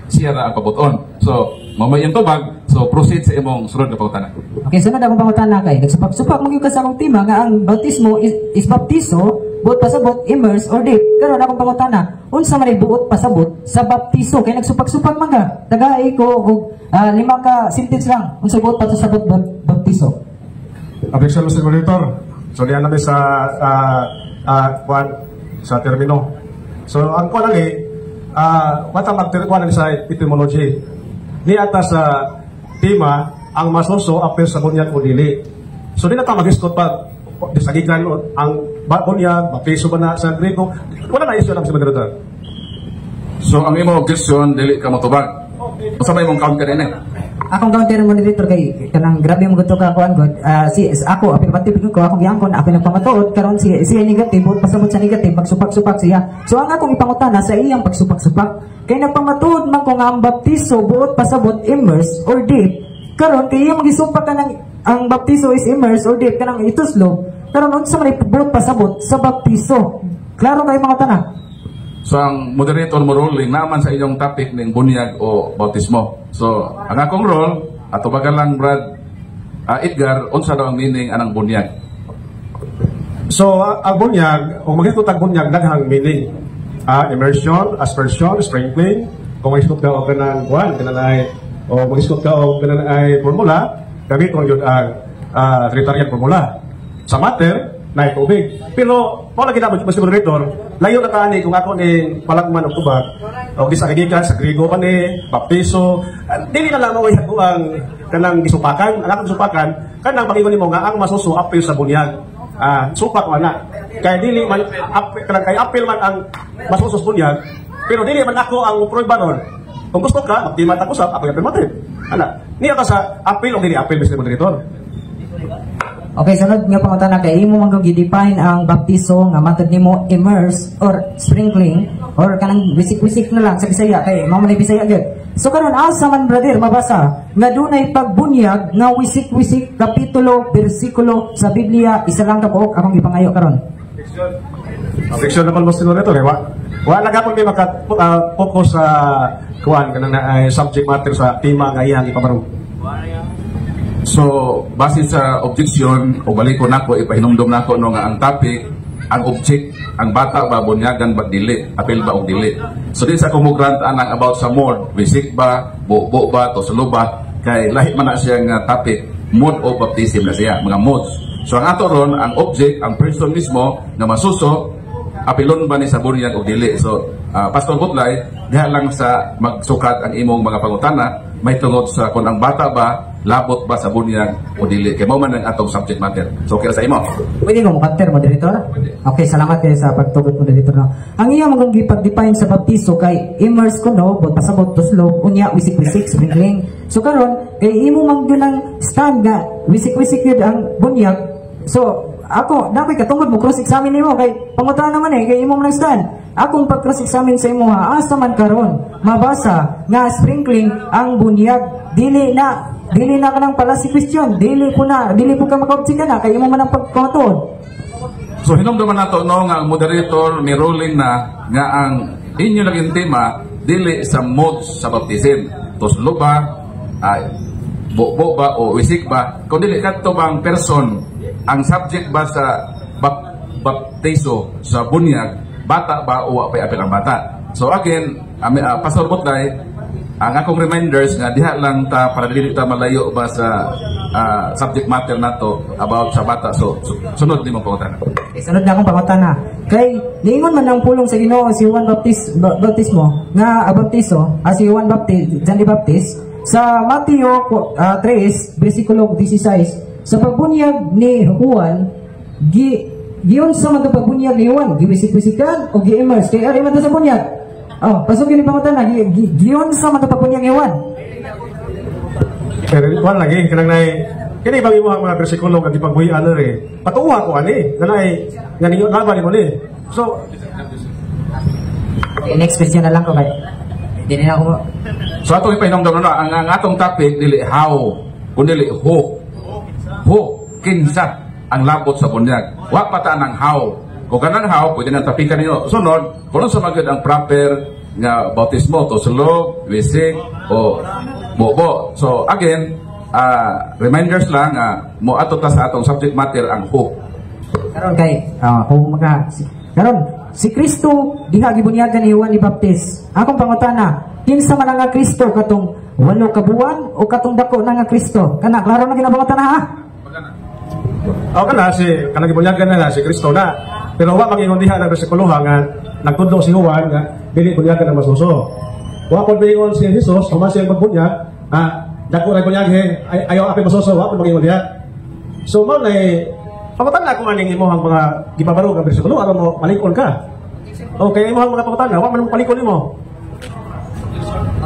siya ra ang pabuton. So, mamay yung tubag, so proceed sa imong sunod na pangutana.
Okay, sunod akong pangutana kay. Nagsupak-supak mga ka sa akong tema nga ang bautismo is baptiso, buot pasabot, immerse, or dip. Karon akong pangutana, unsa man ay buot pasabot sa baptiso? Kay nagsupak-supak mga. Tagay ko og 5 ka sentence lang. Unsa buot pasabot baptiso?
Objection, Mr. Moderator. So, diyan namin sa termino. So, ang kuwan lang matang magtirikuan sa etymology. Ni ata sa tema, ang masuso apel sa bunyag o dili. So, di na ta mag-istot pa disagigan ang bunyag, baptiso ba na sa Grego. Wala na isyo lang si Moderator.
So, ang imong objection, dili ka motubag. Unsa may imong counter din
Akong counter moderator kay kanang grabe mo gusto ka kuan god. Ako affirmative ko akong giangkon ako nagpamatuod karon siya negative buot pasabot sa negative magsupak-supak siya. So ang akong ipangutana sa iyang pagsupak-supak kay nagpamatuod man ko nga ang baptiso buot pasabot immerse or dip. Karon kay iyang magisupak ka ng ang baptiso is immerse or dip kanang ituslo. Karon unsa man buot pasabot sa baptiso? Klaro kay pangutana.
So, ang moderator mo ruling naman sa inyong topic ng bunyag o bautismo. So, ang akong role, ato bagan lang Brad Edgar, unsa daw ang meaning anang bunyag?
So, ang bunyag, kung mag-ikot ang bunyag, naghang meaning. Immersion, aspersion, sprinkling, kung mag-ikot ka o ganang buwan, o mag-ikot ka o ganang ay formula, gamit ko yun ang Trinitarian formula. Sa matter, na tubig. Pero, kung lagi na Mr. Moderator, layo na tani kung ako ni palagman o tubag, o di sa kagigan, sa Grigo pa ni, baptiso, dili na lang maway ako ang kanang gisupakan, ang akong gisupakan, kanang pangingon mo nga, ang masuso apil sa bunyag. Supak man na. Kaya dili man, kay apil man ang masuso sa bunyag, pero dili man ako ang pruweba ron. Kung gusto ka, magtimat ako sa apil affirmative. Niya ka sa apil o dili apil, Mr. Moderator.
Okay, sunod nga pangutana kay imo man gi-define ang baptiso nga matod nimo immerse or sprinkling or kanang wisik-wisik na lang sa Bisaya kay mao man Bisaya gyud. So karon asa man brother mabasa nga dunay pagbunyag nga wisik-wisik kapitulo bersikulo sa Biblia isa lang ka buok akong gipangayo karon.
Objection na Mr. Moderator wala gapon may focus sa kuan kanang subject matter sa tema nga iyang ipabarong.
So, base sa objection, o balik ko nako, ipahinumdum nako no nga ang topic, ang object, ang bata ba, bunyagan ba, dili, apel ba o dili. So, di sa kumugrant anang about sa mode, wisik ba, buo ba, tosulo ba, kay lahi man na siya nga topic, mode o baptism na siya, mga modes. So, ang ato ron, ang object, ang person mismo, na masuso, apilon ba ni sa bunyag o dili. So, Pastor Butlay, diha lang sa magsukat ang imong mga pangutana, may tungod sa kung ang bata ba, labot ba sa bunyag o dili. Kaya mo man ang atong subject matter. So, okay sa imo.
Pwede mo mukanter, moderator? Okay, salamat kayo sa pagtugot, moderator. No? Ang iya mong gipag-define sa baptiso kay immerse ko no, but pasabot tuslo, unya, wisik-wisik, sprinkling. So, karon kay imo mang gunang stand nga, wisik-wisik yun ang bunyag. So, ako, dapat katungod mo, cross-examine mo, kay pangutan naman kay imo man stand. Akong pag-cross-examine sa imo asa man karon mabasa nga sprinkling ang bunyag, dili na ka nang pala si question, dili po ka makaobject ka na, kay imo man ang pagkatuod.
So, hinumduman nato no, nga ang moderator may ruling na nga ang inyo naging tema, dili sa modes sa baptism. Tuslo ba, buo ba, o wisik ba, kung dili kadto bang person, ang subject ba sa baptiso sa bunyag, bata ba o apay ang bata. So again, Pastor Butlay, ang akong reminders nga diha lang ta para dili ta malayo ba sa subject matter nato about sa bata. So sunod ni mo pangutana.
Sunod na akong pangutana. Kay niingon man ang pulong sa Ginoo si Juan baptismo nga baptiso si Juan John the Baptist sa Mateo 3 bersikulo 16 sa pagbunyag ni Juan giyon sa mga pagbunyag ni Juan giwisik-wisikan o gi-immerse kay ari man sa bunyag. Pasukin ni pangutana giyon sa mga pagbunyag ni Juan.
Pero Juan lagi kanang nay kini bang imo mga bersikulo nga gipagbuhi-an patuwa ko ani nanay nga ninyo laban mo ni So,
Okay, next question na lang ko kay. Hindi na ako.
So atong ipahinungdan na ang atong topic dili how kundi who. Who kinsa ang labot sa bunyag. Wa pa ta nang how. Kung kanang how pwede nang tapikan ninyo. Sunod, kung sa magud ang proper nga bautismo to sulog, wisik o bobo. So again, reminders lang mo ato ta sa atong subject matter ang who.
Karon kay kung karon si Kristo diha gibunyagan ni Juan ni Baptist. Akong pangutana, kinsa man nga Kristo katong 8 ka buwan o katong dako na nga Kristo? Kana klaro na ginabangutana ha?
kana kanang gibunyagan na si Kristo na. Pero wa mangingon diha ng bersikulo nga nagtudlo si Juan nga dili bunyagan ang masuso. Wa pod bingon si Jesus human siya magbunyag, dako ra bunyag ayaw api masuso, wa pod mangingon diha. So mo lay pangutana kung aning imong mga gipabarog ang bersikulo aron mo malikon ka. Okay, imong mga pangutana wa man mo palikon nimo.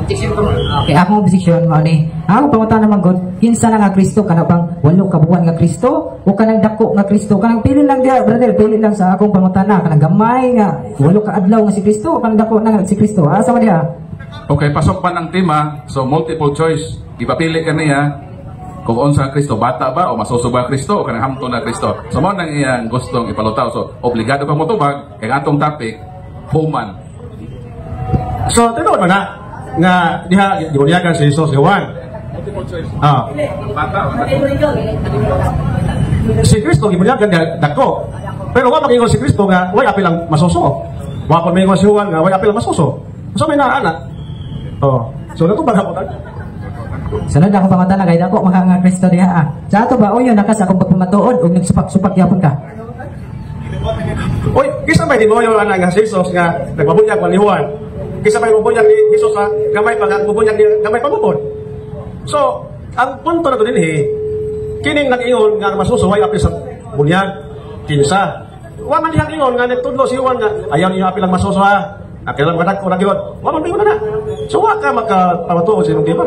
Okay, akong objection mo ni. Ako pangutana naman god, kinsa na nga Kristo kana bang 8 ka buwan nga Kristo o kanang dako nga Kristo? Kanang pili lang dia, brother, pili lang sa akong pangutana kanang gamay nga 8 ka adlaw nga si Kristo o kanang dako na nga si Kristo. Asa man dia?
Okay, pasok pa ng tema. So multiple choice. Ipapili ka niya kung unsa ang Kristo, bata ba o masuso ba ang Kristo o kanang hamto na Kristo. So mo nang iyang gustong ipalutaw. So obligado kang motubag kay atong topic human.
So tinuod man na nga diha gibunyagan si Jesus si Juan. Si Kristo gibunyagan dako. Pero wa magingon si Kristo nga way apil ang masuso. Wa pa magingon si Juan nga way apil ang masuso. So may naana. So natubag ako ta.
Sunod akong pangutana kay dako mga nga Kristo diha. Sa ato ba uyon nakas akong pagpamatuod og nagsupak-supak yapon ka?
Oy, kisa may di mo yung anak nga si Jesus nga nagpabunyag man ni Juan. Kisa may bubunyag ni Jesus nga gamay pa nga bubunyag ni gamay pa mabod. So, ang punto na to din kining nag-ingon nga masusuway apil sa bunyag kinsa. Wa man dihang ingon nga nagtudlo si Juan nga ayaw niyo apil ang masuso ha. Kailan ka nagko nagyod. Wa man bingon na. So wa ka makapamatuod sa imong timan.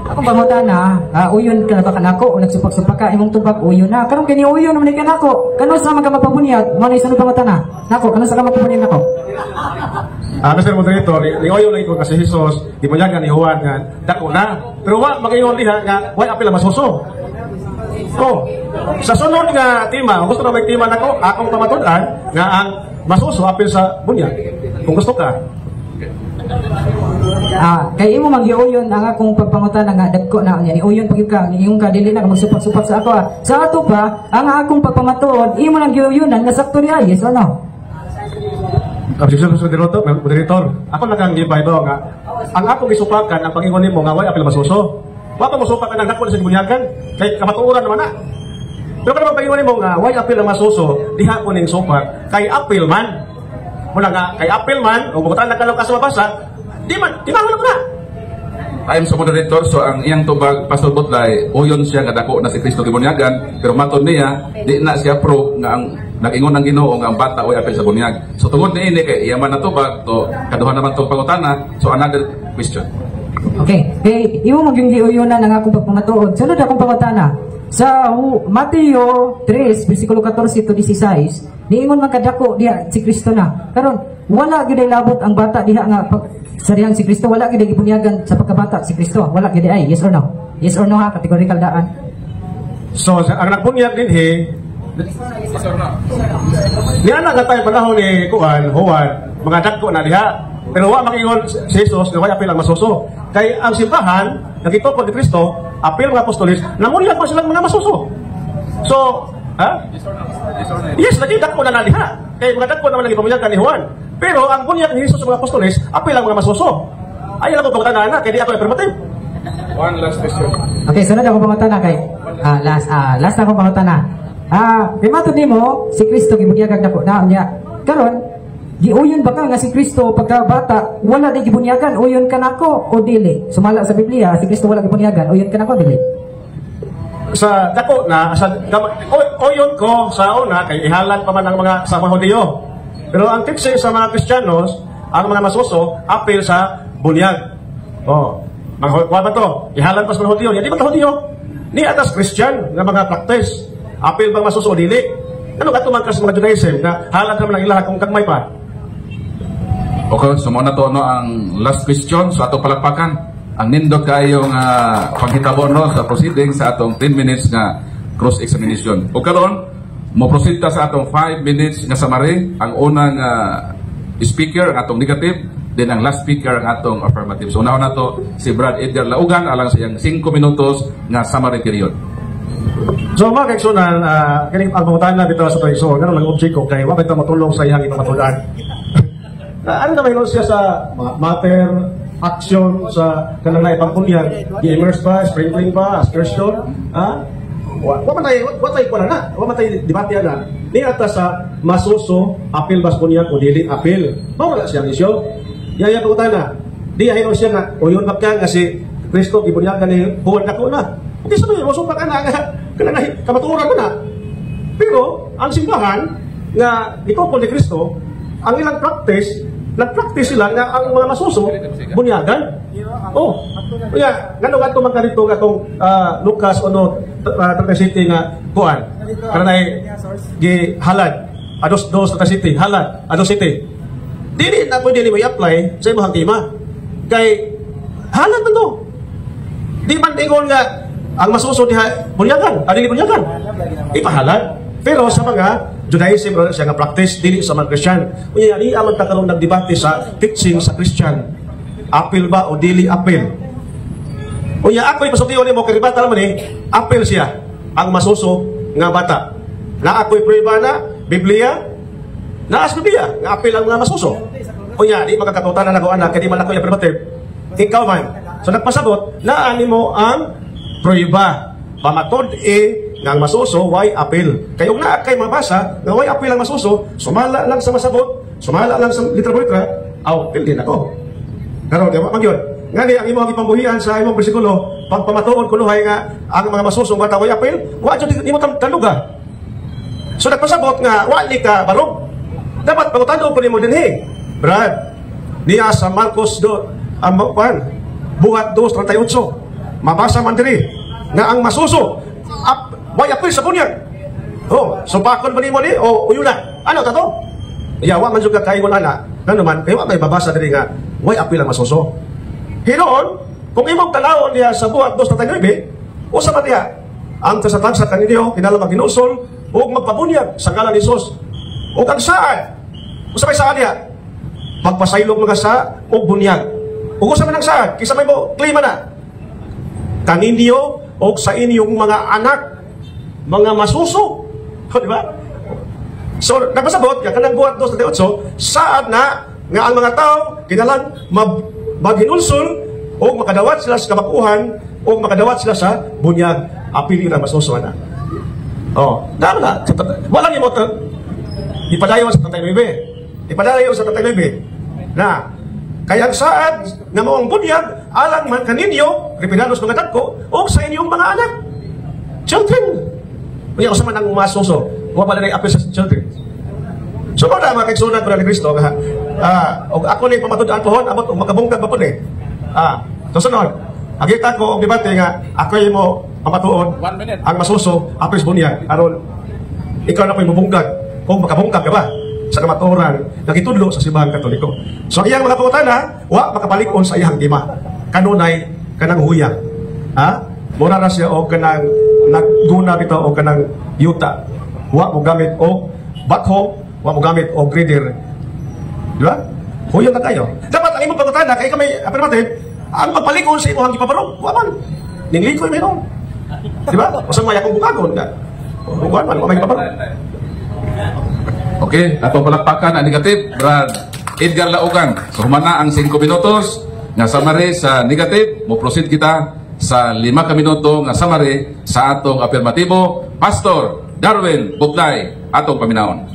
Akong pangutana, uyon ka na ba kanako o nagsupak-supak ka imong tubag uyon na. Karon kini uyon naman ni kanako. Kano sa mga mapabunyag? Mo na sunod pangutana. Nako, kano sa ka mapabunyag nako?
Mr. Moderator, ni-oyo lang ito kasi Jesus, di mo niya ni Juan nga, dako na. Pero wa, mag-ingon diha nga, way apil ang masuso. So, sa sunod nga tema, kung gusto na may tema na ko, akong pamatudan, nga ang masuso apil sa bunyag. Kung gusto ka.
Kay imo mag-iuyon ang akong pagpangutana nga dagko na niya iuyon pag ka iyong dili na magsupak-supak sa ako. Sa ato pa, ang akong pagpamatuod, imo lang giuyunan nga sakto niya, yes o no?
Moderator, ako nakang gibay do nga ang akong gisupakan ang pangingon nimo nga way apil masuso. Wa pa mosupakan ang dako sa bunyagan kay kamatuoran naman na. Pero kada pangingon nimo nga way apil ang masuso, diha ko ning supak kay apil man. Muna nga kay apil man, o bukutan na kalaw ka sa mabasa, di man mahulog na.
I'm sa moderator, so ang iyang tubag Pastor Butlay, uyon siya nga dako na si Kristo gibunyagan, pero matod niya di na siya pro nga ang nag-ingon ng Ginoo nga ang bata way apil sa bunyag. So tungod niini kay iya man natubag to kaduha naman tong pangutana. So another question.
Okay, kay imo magyung giuyunan ang akong pagpamatuod. Sunod akong pangutana. Sa Mateo 3 bersikulo 14 to 16, niingon man kadako diha si Kristo na. Karon wala gyud labot ang bata diha nga sariyang si Kristo, wala gyud gibunyagan sa pagkabata si Kristo. Wala gyud ay, yes or no? Yes or no ha, categorical daan.
So ang nagbunyag din niya na gatay panahon ni Juan, mga dagko na diha. Pero wa makingon si Jesus nga way apil ang masuso. Kay ang simbahan nagitupod ni Kristo, apil mga apostolis, namunyag pa silang mga masuso. So, yes, lagi dagko na diha. Kay mga dagko naman lagi pamunyagan ni Juan. Pero ang bunyag ni Jesus sa mga apostolis, apil ang mga masuso. Ay lang ko pagtana na kay di ako affirmative.
One last question.
Okay, sunod ako pangutana kay last ako pangutana. Matod nimo si Kristo gibunyagan dako na niya. Karon giuyon ba ka nga si Kristo pagkabata wala di gibunyagan, uyon ka nako o dili? Sumala sa Biblia si Kristo wala gibunyagan, uyon ka nako dili?
Sa dako na uyon ko sa una kay ihalan pa man ang mga sa mga Hudiyo. Pero ang teaching sa mga Kristiyanos, ang mga masuso apil sa bunyag. Mga ba to? Ihalan pa sa mga Hudiyo. Di ba ito Hudiyo? Ni atas Christian na mga practice. Apil bang masuso dili? Ano ka tumangkas sa mga Judaism na halad naman ang ilaha kung kagmay pa?
Okay, so muna to ang last question sa atong palakpakan. Ang nindot kayong paghitabo no sa proceeding sa atong 10 minutes nga cross-examination. O karon, mo proceed ta sa atong 5 minutes nga summary. Ang unang speaker ang atong negative, then ang last speaker ang atong affirmative. So una to si Brad Edgar Laugan alang sa iyang 5 minutos nga summary period.
So mga kaigsunan, kining ang pangutan na dito sa Traiso, ganun lang object ko kay wapit na matulong sa iyang ipamatulaan. Ano na mayroon siya sa mga matter, action sa kanang naipangkunyan, i-immerse ba, sprinkling ba, aspersion, wamatay ko na, wamatay debate na, ni ata sa masuso, apil bas kunyan o dili apil. Mawala siyang isyo. Yaya pangutan na, di ahinon siya na, o yun bakyan kasi Kristo, gibunyagan ni buwan na ko na. Okay, sabi, masumpa ka na, kamaturan mo na. Pero, ang simbahan, nga ito po ni Kristo, ang ilang nag-practice sila nga ang mga masuso, bunyagan. Kaya, gano'n nga tumang ka rito, itong Lucas, 37 nga, kuan. Karanay, halad, ados 37, halad, ados 7. Dili na pwede mo i-apply sa imong tima. Kay, halad na to. Di man ingon nga, ang masuso diha bunyagan, adili bunyagan. Ipahalad. Pero sa mga Judaism siya nga practice dili sa mga Christian. Unya di amang karon nagdebate sa teaching sa Christian. Apil ba o dili apil? Unya ako'y pasultiyon nimo kay bata man apil siya ang masuso nga bata. Na ako'y prueba na Biblia, na as Biblia nga apil ang mga masuso. Unya di makakatutan na ako anak kay di man ako affirmative. Ikaw man. So nagpasabot na animo ang prueba. Pamatod nga ang masuso, why apil? Kayong na kay mabasa, nga why apil ang masuso, sumala lang sa masabot, sumala lang sa litra por litra, apil din ako. Pero, di ba, yun? Nga ang imong ipambuhian sa imong bersikulo, pag pamatuon kuluhay nga, ang mga masuso, bata why apil, wadyo di mo taluga. So nagpasabot nga, wali ka barog. Dapat pangutano po ni mo din, Brad, niya sa Marcos buhat 2:38, mabasa man diri nga ang masuso why apil sa bunyag. So bakon ba ni mo ni o uyuna? Ano ta to? Yawa man jud ka kaingon ana. Ngano man kay wa may babasa diri nga why apil ang masuso. Hinon, kung imong tanawon niya sa buhat 2:39, usa ba diha? Ang tasatagsa kaninyo kinahanglan maginusol ug magpabunyag sa ngalan ni Jesus. Ug ang saan? Usa may saan diha? Magpasaylog mga sa ug bunyag. Ug usa man ang saan? Kisa may mo klima na. Kaninyo o sa inyong mga anak, mga masuso. Di ba? So, nagpasabot, kanang buhat 2:38, saad na nga ang mga tao, kinalang maghinulsol o makadawat sila sa kabakuhan o makadawat sila sa bunyag. Apili na masuso na. Dama na. Walang yung motor. Ipadayon sa 39. Ipadayon sa 39. Na, kaya ang saad nga moong bunyag, alang man kaninyo, repinanos mga dagko, o sa inyong mga anak. Children. Kaya usaman ang masuso, huwag pala na i-apil sa children. So, mga kaigsunan ko na ni Kristo, og ako na pamatud-an pohon, abot, makabungkag ba po ni? Sunod, agita ko, ang debate nga, ako yung mo pamatuon, ang masuso, apil sa bunyag, aron, ikaw na po yung mabungkag, kung makabungkag ka ba? Sa kamaturan, nagitudlo sa simbahan Katoliko. So iyang mga pangutana, wa makapalikon sa iyang tima. Kanunay, kanang huyang. Mura na siya o kanang nagguna bito o kanang yuta. Wa mo gamit o backhoe, wa mo gamit o grader. Di ba? Huyang na tayo. Dapat ang imong pangutana, kaya kami affirmative, ang magpalikon sa imong gipabarog, wa man. Ninglikoy mayroon. Di ba? Usang maya kong bukagon ka. Bukuan man, wa may gipabarog.
Okay, atong palakpakan ang negative, Brad Edgar Laugan. So humana ang 5 minutos nga summary sa negative, mo proceed kita sa 5 minuto nga summary sa atong affirmatibo. Pastor Darwin Butlay, atong paminaon.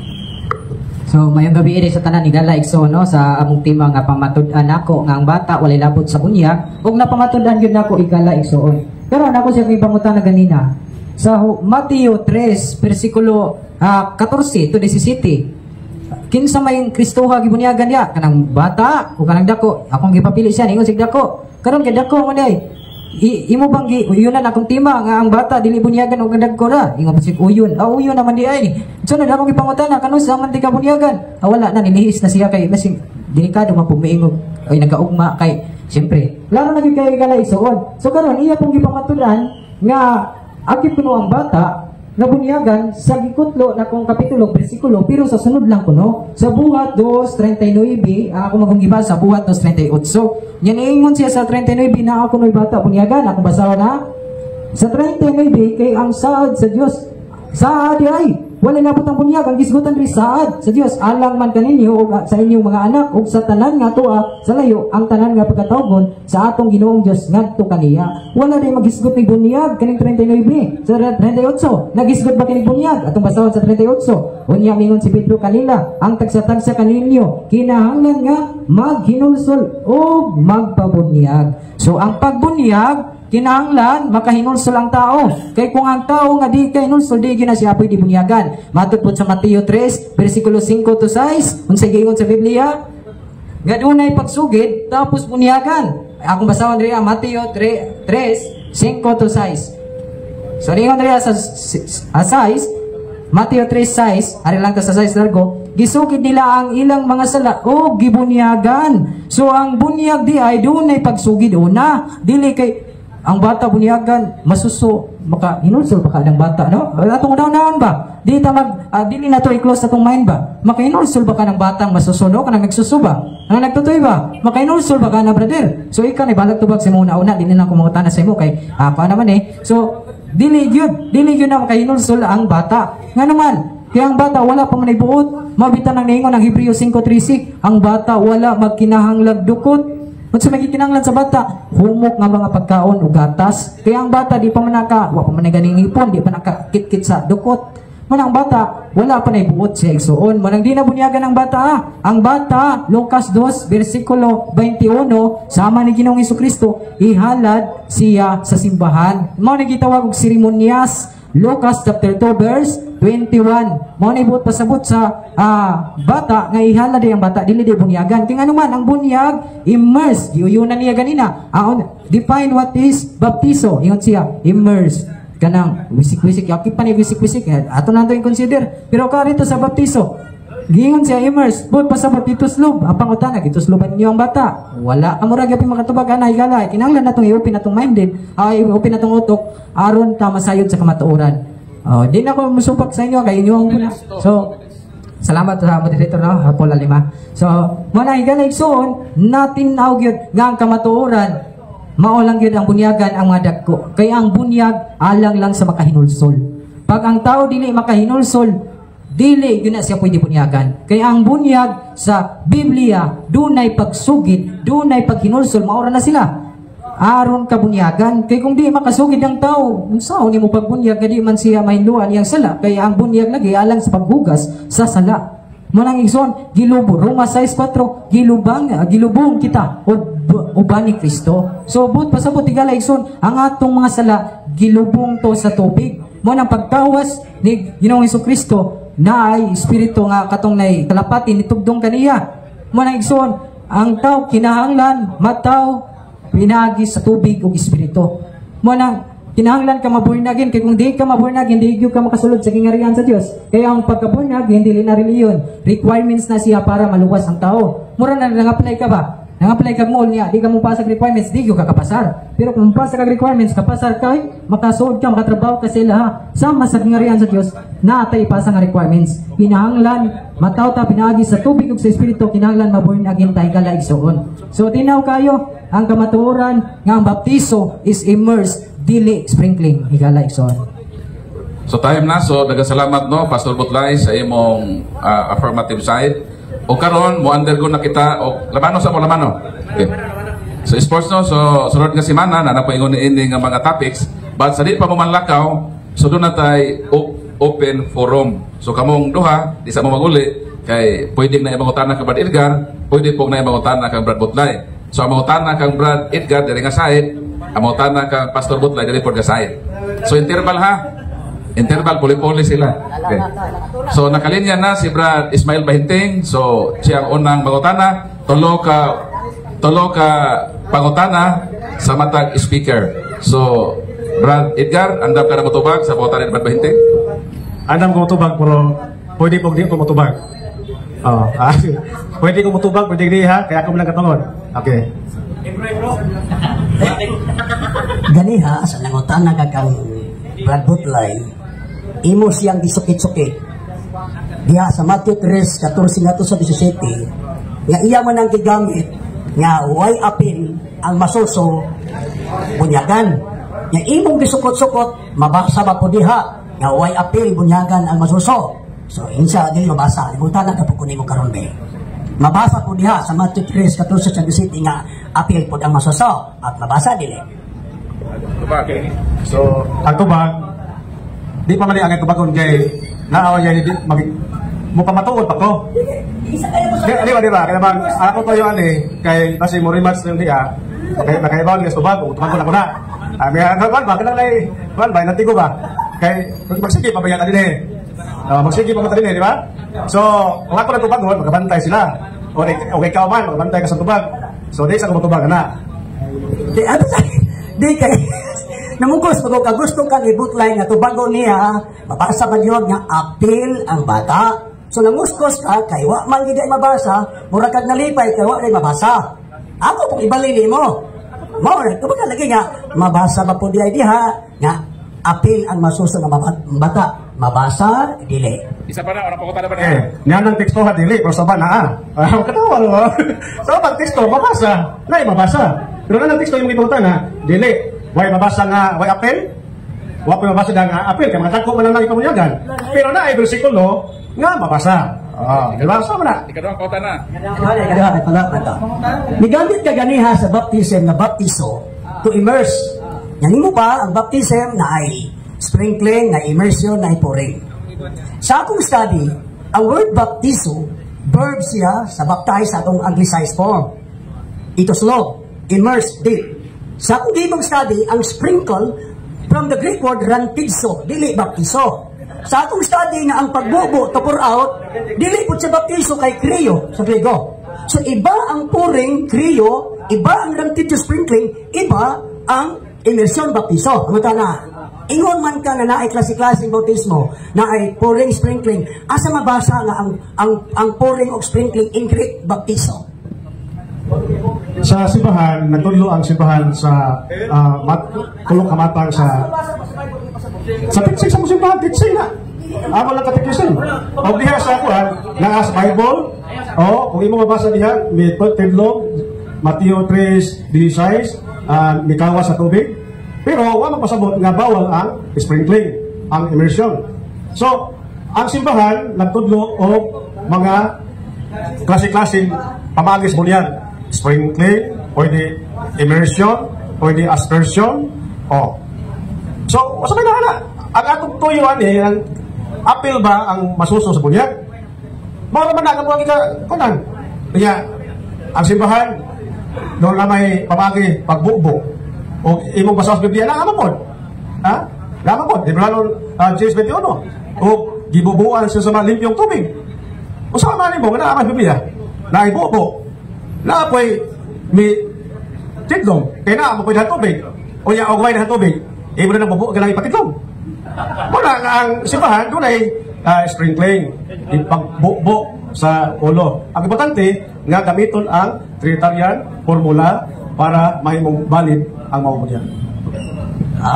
So mayong gabi iri sa tanan ni Gala Igsoon no sa among tema nga pamatud-an nako nga ang bata walay labot sa bunyag ug napamatud-an gyud nako Igala Igsoon. Pero nako siya may pangutan na ganina. Sa Mateo 3 bersikulo 14 to 17. Kinsa may Kristoha gibunyagan niya kanang bata o kanang dako. Akong gipapili siya ningon sig dako. Karon kay dako mo day. imo bang uyunan akong tima nga ang bata dili bunyagan og dagko ra ingon si uyon uyon naman di ay so na akong ipangutana kanu sa man di ka bunyagan wala na nilihis na siya kay basing delikado mapumiingog ay nagaugma kay siyempre laro na kay galay suon so karon iya pong gipamatudan nga akit kuno ang bata nga bunyagan sa gikutlo na kung kapitulo bersikulo pero sa sunod lang kuno sa buhat 2:39 ako magunggiba sa buhat 2:38 so yan ingon siya sa 39 na ako noy bata bunyagan ako basawa na sa 39 kay ang saad sa Dios saad ay wala nabot ang bunyag ang gisgutan ri saad sa Dios alang man kaninyo ug sa inyong mga anak ug sa tanan nga tuwa sa layo ang tanan nga pagkatawgon sa atong Ginoong Dios ngadto kaniya wala rin magisgot ni bunyag kaning 39 sa 38 nagisgot ba kini bunyag atong basahon sa 38 unya mingon si Pedro kanila ang tagsa-tagsa kaninyo kinahanglan nga maghinulsol o magpabunyag so ang pagbunyag kinahanglan makahinulsol ang tao kay kung ang tao nga di kahinulsol di gina siya pwede bunyagan matupod sa Mateo 3 versikulo 5 to 6 unsay giingon sa Biblia nga dunay pagsugid tapos bunyagan akong basahon diri Mateo 3 5 to 6 so ingon diri sa 6 Mateo 3:6 ari lang ta sa 6 largo gisugid nila ang ilang mga sala o gibunyagan so ang bunyag di ay dunay pagsugid una dili kay ang bata bunyagan masuso maka hinulsol baka ang bata no atong unaw-unaon ba di ta dili na to i-close atong mind ba maka hinulsol baka ng batang masuso no kanang nagsuso ba kanang nagtutoy ba maka hinulsol baka na brother so ikaw ni balag tubag sa mga una dili na ko mangutana sa imo kay pa naman so dili gyud na maka hinulsol ang bata nga naman kaya ang bata wala pa man ibuot mabitan ang ningon ang Hebreo 5:36 ang bata wala magkinahanglag dukot unsa magikinahanglan sa bata humok nga mga pagkaon ug gatas kaya ang bata di pa man wa pa man ganing ipon di pa nakakit-kit sa dukot man ang bata wala pa nay buot sa igsuon man ang di na bunyagan ang bata ang bata Lucas 2 versikulo 21 sama ni Ginoong Hesukristo ihalad siya sa simbahan mao ni gitawag og seremonyas Lucas chapter 2 verse 21 mo ni buot pasabot sa bata nga ihala di ang bata dili di bunyagan kay anuman ang bunyag immerse giuyunan niya ganina define what is baptizo ingon siya immerse kanang wisik-wisik yakip pa ni wisik-wisik ato nanto i-consider pero karito sa baptizo giingon siya immerse buot pasabot ituslob ang pangutana gitusloban niyo ang bata wala amura gyapon makatubag ana higala kinahanglan natong i-open natong minded i-open natong utok aron ta masayod sa kamatuoran di na ako musupak sa inyo kay inyo ang muna so salamat sa moderator no Paul Alima so muna higala igsoon natin gyud nga ang kamatuoran mao lang gyud ang bunyagan ang mga dagko kay ang bunyag alang lang sa makahinulsol pag ang tao dili makahinulsol dili yun na siya pwede bunyagan kaya ang bunyag sa Biblia dunay pagsugid dunay paghinulsol maura na sila aron ka bunyagan kay kung di makasugid ang tao unsaon nimo pagbunyag kadi man siya mahinluan iyang sala kaya ang bunyag lagi alang sa paghugas sa sala manang igsoon gilubo Roma 6:4 gilubong kita uban ni Kristo so but pasabot igala igsoon ang atong mga sala gilubong to sa tubig mo nang pagkawas ni Ginoong Hesukristo na ay espiritu nga katong nay kalapati nitugdong kaniya mo nang igsoon ang tao kinahanglan mataw pinagi sa tubig ug espiritu mo nang kinahanglan ka maburnagin kay kung di ka maburnagin di gyud ka makasulod sa kingharian sa Dios kaya ang pagkaburnag hindi na reliyon requirements na siya para maluwas ang tao mura na nang-apply ka ba nang-apply ka mo niya di ka mo pasag requirements di gyud ka kapasar pero kung pasag ka requirements kapasar kay makasuod ka makatrabaho ka sila sama sa kingharian sa Dios na atay ipasa nga requirements kinahanglan mataw ta pinaagi sa tubig ug sa espiritu kinahanglan maburnagin tay kala igsoon so tinaw kayo ang kamatuoran nga ang baptizo is immersed dili sprinkling higala igsoon
So time na, so nagasalamat no Pastor Butlay sa imong affirmative side. O karon mo undergo na kita o lamano sa mo lamano. Okay. So sports no, so sunod nga semana na napaingon ni nga mga topics, but sa di pa mo manlakaw, so doon na tay open forum. So kamong duha, di sa mo maguli kay pwedeng na imangutana kang Brad Edgar, pwede pong na imangutana kang Brad Butlay. So ang mangutana kang Brad Edgar diri nga side, ang mangutana kang Pastor Butlay diri pod nga side. So interval ha. Interval, puli-puli sila. Okay. So, nakalinya na si Brad Ismael Bahinting. So, siya ang unang pangutana. Tulo ka pangutana. sa matag speaker. So, Brad Edgar, andam ka na motubag sa botan ni Department 20?
Andam ko motubag, pero pwede po di ko motubag. Pwede ko motubag, pwede di ha, kaya ako lang katungod. Okay.
Ganiha, sa nangutan na kakang Brad Butlay, imo siyang disukit-sukit. Diha sa Matthew 3, 14 nga to sa 17, nga iya man ang gigamit, nga way apil ang masuso, bunyagan. Nga imong gisukot-sukot, mabasa ba po diha, nga way apil, bunyagan ang masuso. So, insya, dili mabasa. Libutan na kapag kunin mo karon be. Mabasa po diha sa Matthew 3, 14 sa 17 nga apil po ang masuso. At mabasa dili.
So, ang tubag, di pa mali ang tubagon kay naawa yan, mo pa matuod pa ko. Di ba? Kaya bang, ako to yung kay basi mo rematch yung diya, makaibaw niya sa tubag, tumagon ako na. May ba, kailang ba, nantigo ba? Kay, magsige pa ba yan din magsige pa ba din di ba? So, kung ako na tubagon, magkabantay sila. O ikaw man, magkabantay ka sa tubag. So, di sa ko matubag na.
Di kay namungkos pag kagusto kang ibutlay nga tubago niya, mabasa man yun nga apil ang bata. So nanguskos ka kay wa man gid mabasa, mura kag nalipay kay wa rin mabasa. Ako kung ibalili mo. Mo tubaga lagi nga mabasa ba po diha nga apil ang masuso nga bata. Mabasa dili.
Isa pa na, orang pakutan na ba na?
Niya nang teksto ha dili, pero sa ba na katawa mo. So pag teksto mabasa, nay mabasa. Pero nang teksto yung ibutan ha, dili. Way mabasa nga, way apel? Wa pa mabasa nga apel, kaya makatagko man lang ipamunyagan. Pero na, ay bersikulo, nga mabasa. Diba? So, na.
Ikadawang kautan na.
Nigamit ka ganiha sa baptism na baptiso to immerse. Yan mo pa, ang baptism na ay sprinkling, na immersion, na pouring. Sa akong study, ang word baptiso, verb siya sa baptize sa atong anglicized form. Ito slow, immerse, deep. Sa akong gibang study, ang sprinkle from the Greek word rantizo, dili baptiso. Sa akong study nga ang pagbubo to pour out, dili po sa baptiso kay kriyo sa Griego. So iba ang pouring, kriyo, iba ang rantizo sprinkling, iba ang immersion baptiso. Ano na? Ingon man ka na naay klase-klaseng bautismo, naay pouring, sprinkling, asa mabasa nga ang pouring o sprinkling in Greek baptiso.
Sa simbahan, nagtulo ang simbahan sa tulong kamatang sa pitsig sa simbahan, pitsig na. Ako lang katekisyon. O diha sa ako nga sa Bible, kung imo mabasa diha, may tidlog, Mateo 3:16, mikawa sa tubig. Pero wala pasabot nga bawal ang sprinkling, ang immersion. So, ang simbahan nagtudlo o mga klase-klaseng pamagis bunyag. Sprinkling, pwede immersion, pwede aspersion. So, sabay na. Ang atong tuyuan ang apil ba ang masuso sa bunyag? Mara man na ang kita kunan. Kaya, ang simbahan, doon na may pamagi, pagbubo. O imong basa sa Biblia, nakamapod. Nakamapod. Ibrano, James 21. O gibubuan siya sa mga limpyong tubig. O sa mga mo, na ang Biblia, na ibubo. Na apoy may tidlong, kaya na apoy na tubig. O yung agway na tubig, ibo na nabubuo ka lang ipatidlong. Muna ang simbahan, doon ay sprinkling, ipagbubo sa ulo. Ang importante, nga gamiton ang Trinitarian formula para mahimong valid ang mawamudyan.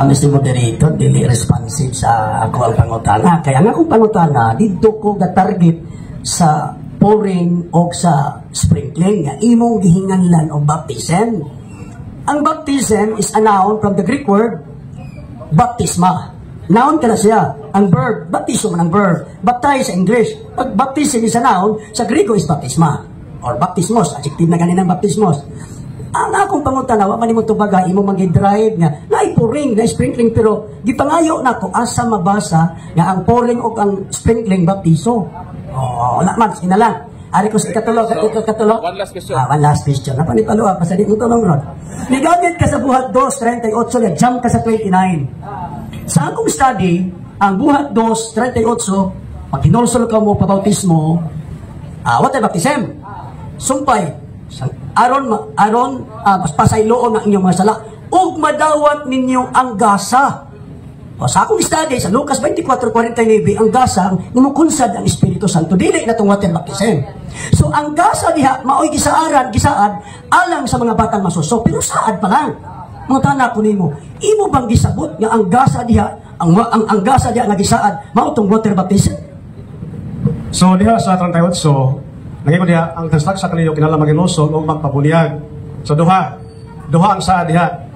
Mr. Moderator, dili responsive sa ako ang pangutana. Kaya nga akong pangutana, dito ko ga-target sa pouring o sa sprinkling nga imong gihinganlan o baptism. Ang baptism is a noun from the Greek word baptisma. Noun ka na siya. Ang verb, baptism ang verb. Baptize sa English. Pag baptism is a noun, sa Grego is baptisma. Or baptismos. Adjective na ganin ang baptismos. Ang akong pangutana, wa man imong tubaga, imo mag-drive nga, pouring, na sprinkling, pero gipangayo na ko asa mabasa nga ang pouring o ang sprinkling baptiso. Wala man, sige na lang. Ari ko sa ikatulo.
One last question.
One last question. Napanipaluwa, pasalit mo tulong ron. Nigamit ka sa buhat 2:38, nag-jump ka sa 29. Sa akong study, ang buhat 2:38, pag hinulsol ka mo pabautismo, what ay baptism? Sumpay. aron pasayloon ang inyong mga sala ug madawat ninyo ang gasa. O, sa akong study sa Lucas 24:49, ang gasa numukunsad ang Espiritu Santo, dili na itong water baptism. So ang gasa diha maoy gisaad alang sa mga batang masuso, pero saad pa lang. Mga tanak ko nimo, imo bang gisabot nga ang gasa diha ang gasa diha nga gisaad mao tong water baptism?
So diha sa 38, naging ko diha ang sa kaniyo kinahanglan maginuso o magpabunyag. So duha ang saad diha.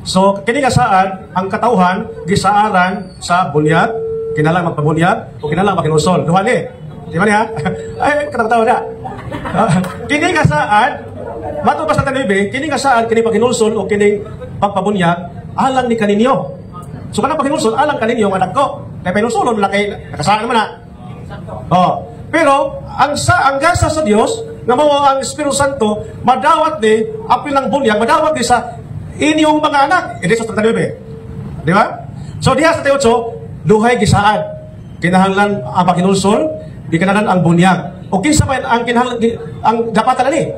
So kini nga saad ang katawhan gisaaran sa bunyag, kinahanglan magpabunyag o kinahanglan maginusol. Duha ni. Di ba niya? Ay katawa na. Kini nga saad matubas sa tanibi, kini nga saad kini paginulsol o kini pagpabunyag alang ni kaninyo. So kana paginulsol alang kaninyo nga dagko. Kay pinulsolon na kay nakasaan man na. Oh, pero ang gasa sa Dios nga mao ang Espiritu Santo madawat ni apil ng bunyag, madawat ni sa inyong mga anak. Hindi sa 39. Di ba? So diha sa 38, duhay gisaad. Kinahanglan ang paginulsol, di kinahanglan ang bunyag. O kinsa man ang kinahanglan ang dapatan ani?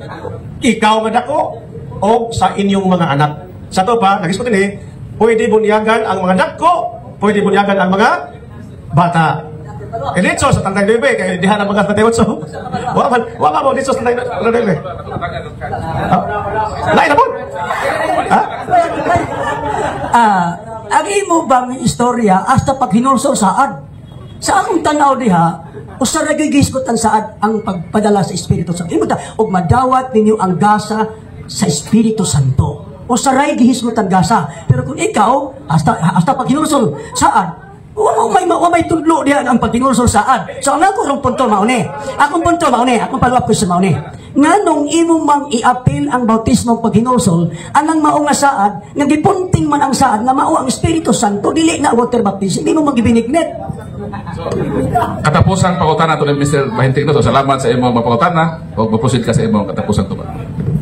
Ikaw nga dako o sa inyong mga anak. Sa to pa, nagisgot ni, pwede bunyagan ang mga dako, pwede bunyagan ang mga bata. Dito sa 39 kay diha na mga 38. Wa mo dito sa 39. Lain na po.
Ang imo bang istorya hasta pag hinulso saad? Sa akong tanaw diha, usa ra gyud gisgot ang saad ang pagpadala sa Espiritu Santo. Imo ta og madawat ninyo ang gasa sa Espiritu Santo. Usa ra gihisgot ang gasa. Pero kung ikaw hasta pag hinulso saad, wa may tudlo diha ang paghinulso saad. So ang akong punto mao ni. Akong follow-up question mao ni. Nganong imo mang i-appeal ang bautismo paghinulsol anang mao nga saad nga gipunting man ang saad nga mao ang Espiritu Santo dili na water baptism, di mo magibinignet.
Katapusan pangutan nato ni Mr. Bahintigno. So salamat sa imong mapangutana o mapusid ka sa imong katapusan to ba.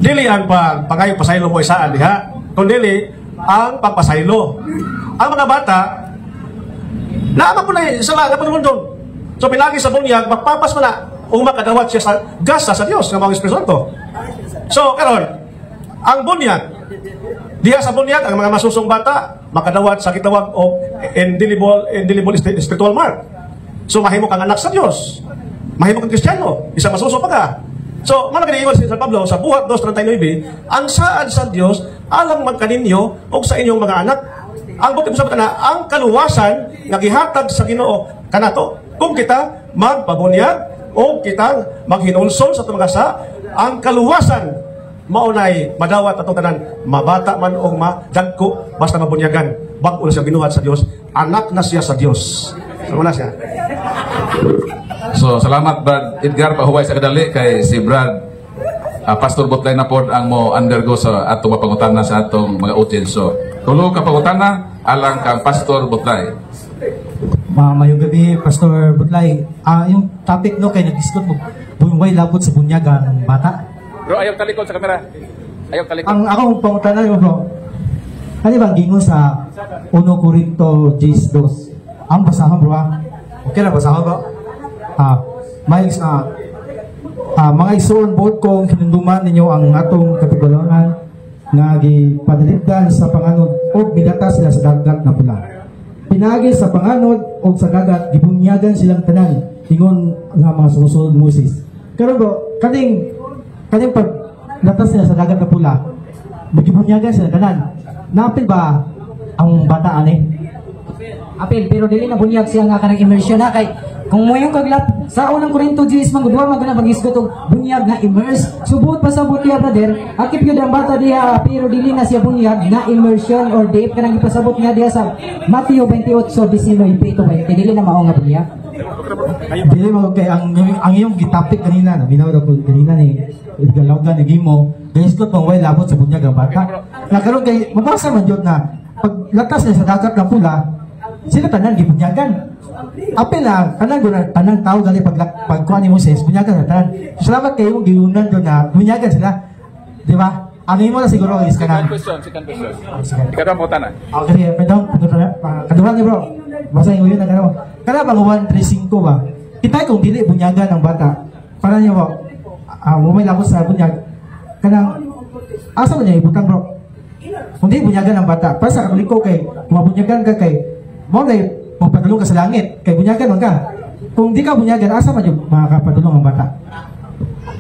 Dili ang pagayo pasaylo mo isaan diha, kundi ang pagpasaylo. Ang mga bata naama po na sa mga panundon. So pinagi sa bunyag magpapas mo na o makadawat siya sa gasa sa Dios nga mga Espiritu Santo. So karon ang bunyag diha sa bunyag ang mga masusong bata makadawat sa gitawag o indelible spiritual mark. So mahimo kang anak sa Dios, mahimo kang Kristiyano, isang masuso pa ka. So man giniingon si San Pablo sa buhat 2:39, ang saad sa Dios alang magkaninyo o sa inyong mga anak. Ang buti sa na ang kaluwasan nga gihatag sa Ginoo kanato kung kita magpabunyag o kitang maghinulsol sa tumagasa, ang kaluwasan maunay madawat atong tanan, mabata man o madagko basta mabunyagan, bag-o na siya binuhat sa Dios, anak na siya sa Dios. Ano na siya?
So salamat Brad Edgar, pahuway sa kadali kay si Brad Pastor Butlay na pod ang mo undergo sa atong mapangutana sa atong mga audience. So tulo ka pangutana alang kang Pastor Butlay.
Mayong gabi, Pastor Butlay. Yung topic no kay nag-discuss mo, buhay labot sa bunyag ang bata.
Bro, ayaw talikod sa kamera. Ayaw talikod.
Ang akong pangutana mo, bro. Ano ba gingon sa 1 Corinto 10:2? Ang basahan, bro. Okay na basahan, bro. Mga igsoon buot kong kinunduman ninyo ang atong katigulangan nga gipadaliddan sa panganod o bidata sila sa dagat na pula. Pinagi sa panganod o sa dagat, gibunyagan silang tanan, ingon nga mga sumusunod Moses. Karon bro, kaning paglatas sila sa dagat na pula, magibunyagan sila tanan. Napil ba ang bata ani?
Apil, pero dili na bunyag siya nga kanang immersion na kay kung mo yung kaglat sa unang Korinto 10 magudwa magana pag-isgot og bunyag na immerse. Subot pa sa butya brother, akip gyud ang bata diha pero dili na siya bunyag na immersion or deep kanang ipasabot nga diha sa Mateo 28:19 ito kay dili na mao nga bunyag.
Dili mo kay ang iyong gitapik kanina, binaw daw kanina ni Idgalawgan ni Gimo, gaisgot pang way labot sa bunyag ang bata. Nagkaroon kay mabasa man jud na paglatas niya sa dagat na pula, sila tanan gibunyagan. Apil na tanang tao gali pagkuha ni Moses, bunyagan na tanan. Salamat kayo mong giunan doon na bunyagan sila. Di ba? Ano mo na siguro is kanan.
Second question. Ikaw mo tanah.
Okay, pwedeng kaduhan ni bro. Basahin ko yun na gano'n. Kana bang 1:3:5 ba? Kita kung dili bunyagan ng bata. Para niyo po, may labos sa bunyag. Kanang asa man niya ibutang bro? Kundi bunyagan ang bata. Para sa Katoliko kay kung mabunyagan ka kay mo na mapadulong ka sa langit. Kay bunyagan man ka. Kung di ka bunyagan, asa man yung makakapadulong ang bata?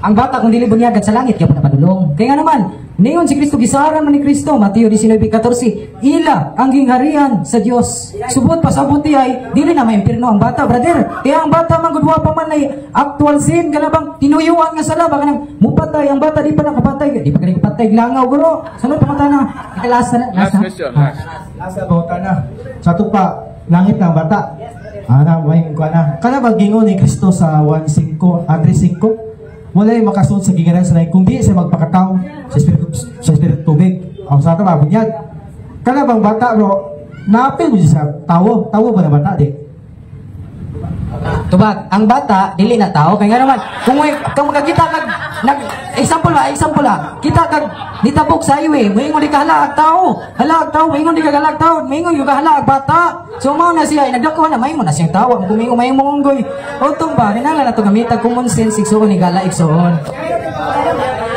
Ang bata kung dili bunyagan sa langit kaya padulong. Kaya nga naman, ningon si Kristo gisaran man ni Kristo, Mateo 19:14, ila ang gingharian sa Dios. Subot pasabot ay dili na may impierno ang bata, brother. Kaya ang bata man gudwa pa man ay actual sin kana bang tinuyuan nga sala baka nang mupatay ang bata di pa nakapatay, di pa kani patay langaw guro. Sunod pa mata na. Ikalasa na.
Last question.
Asa bauta na. Sa tupa, langit ng bata. Ana may kana. Kana bagingon ni Kristo sa 3:5. Walay makasunod sa gingaran sa lain kung di siya magpakataw sa espiritu tubig. Ang sa ito mabunyag. Kana bang bata bro, naapil mo siya sa tawo. Tawo ba na bata di?
Tubag, ang bata dili na tao kaya nga naman kung magkita kag example la kita kag nitabok sa highway moingon di ka hala ag tao moingon di ka hala ag tao moingon yung hala ag bata so mao na siya nagdako na moingon na siyang tawo kung moingon monggoy utong ba dinala na to gamitan common sense igsoon ni gala igsoon.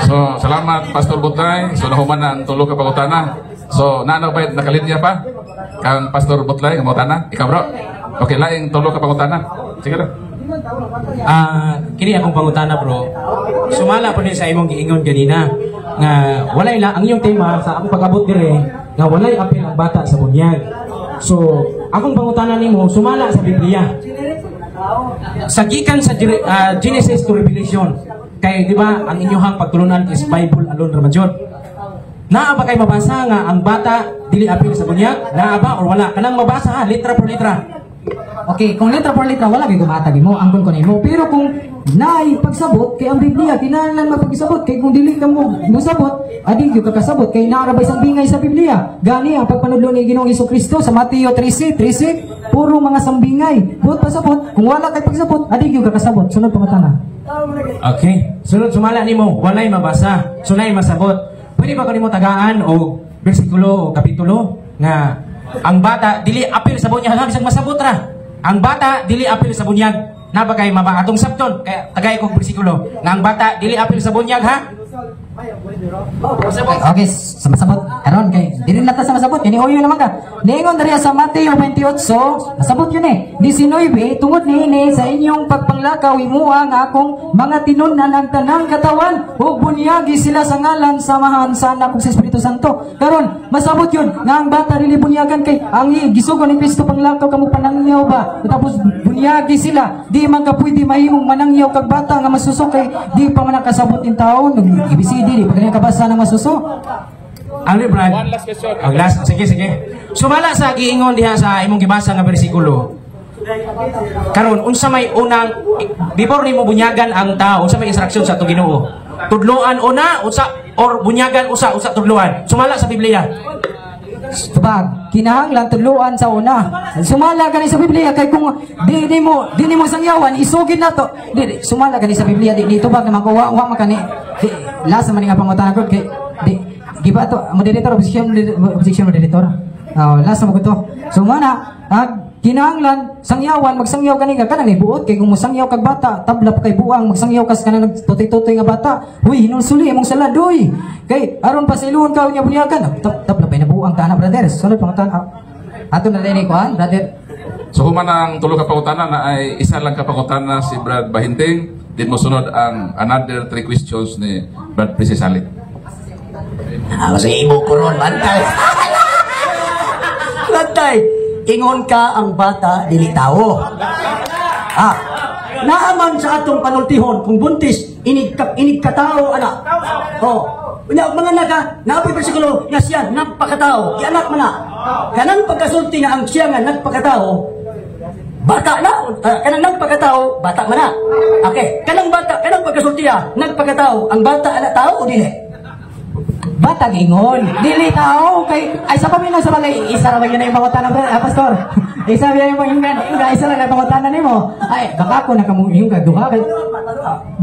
So, salamat Pastor Butlay. So, nahuman na ang tulo ka pangutana. So, naano ba nakalinya pa? Kang Pastor Butlay, pangutana? Ikaw bro? Okay, laing tulo ka pangutana. Sige na.
Kini akong pangutana bro. Sumala po din sa imong giingon ganina nga walay lang ang iyong tema sa akong pag-abot dire nga walay apil ang bata sa bunyag. So, akong pangutana nimo sumala sa Biblia. Sa gikan sa Genesis to Revelation. Kay di ba ang inyong pagtulunan is Bible alone ra man jud. Naa ba kay mabasa nga ang bata dili apil sa bunyag? Naa ba or wala? Kanang mabasa ha, litra por litra.
Okay, kung letra por letra wala gyud gumatag mo, angkon ko nimo. Pero kung naay pagsabot kay ang Biblia kinahanglan mapagsabot kay kung dili ka mo musabot, adi gyud ka kasabot kay naa ra ba isang bingay sa Biblia. Gani ang pagpanudlo ni Ginoong Hesukristo sa Mateo 13, puro mga sambingay. Buot pasabot, kung wala kay pagsabot, adi gyud ka kasabot. Sunod pamatana.
Okay. Sunod sumala nimo, walay mabasa, sunay masabot. Pwede ba kanimo tagaan o bersikulo o kapitulo nga ang bata dili apil sa bunyag bisag masabot ra. Ang bata dili apil sa bunyag. Na ba kay maba atong sabton kay tagay kog bersikulo nga ang bata dili apil sa bunyag ha?
Okay, masabot. Karon kay dili na ta sa masabot, kini oyo naman ka. Ningon diri sa Mateo 28, masabot yun 19 tungod niini sa inyong pagpanglakaw imuha nga akong mga tinunan ang tanang katawan ug bunyagi sila sa ngalan samahan sa anak ug sa Espiritu Santo. Karon masabot yun nga ang bata dili bunyagan kay ang gisugon ni Kristo panglakaw kamo panangyaw ba. Tapos bunyagi sila, di man ka pwede mahimong manangyaw kag bata nga masusok kay di pa man nakasabot in taon ibisidi di pagkanya kabasa ng masuso.
Ano Brad? One last question. Sige. Sumala sa giingon diha sa imong gibasa nga bersikulo. Karon unsa may unang before nimo bunyagan ang tao, unsa may instruction sa atong Ginoo? Tudloan una usa or bunyagan usa tudloan. Sumala sa Biblia.
Tubag, kinahanglan tudloan sa una. Sumala gani sa Biblia kay kung di mo sangyawan isugid nato. Di sumala gani sa Biblia di tubag na makuha wa makani. Last man nga pangutana ko kay di giba to moderator objection moderator. Last mo ko to. Sumana kinahanglan sangyawan magsangyaw kani ka kanang ibuot kay kung musangyaw kag bata tablap kay buang magsangyaw kas kanang nagtutoy nga bata huy hinulsuli imong saladoy kay aron pa sa iluhon ka nya bunyagan tablap ay nabuang ta na brothers sunod pangutana ato na dinhi kuan brother.
So human ang tulo ka pangutana na ay isa lang ka pangutana si Brad Bahinting, din mo sunod ang another 3 questions ni Brad Prisisalit.
Kasi imo ko ron bantay. Bantay. Ingon ka ang bata dili tawo. Naaman sa atong panultihon kung buntis inig ka tao anak. Mga naga, naapay bersikulo nga siya nagpakatao, anak man na. Kanang pagkasulti nga ang siya nga nagpakatao, bata na. Kanang nagpakatao, bata man na. Okay, kanang pagkasulti nagpakatao, ang bata anak tao o dili?
Bata gingon, dili tao kay ay sa paminaw sa bagay isa ra ba yun ang pangutana pastor. Isa ba yung isa lang ang pangutana nimo. Ay baka ako nakamong yung duha kay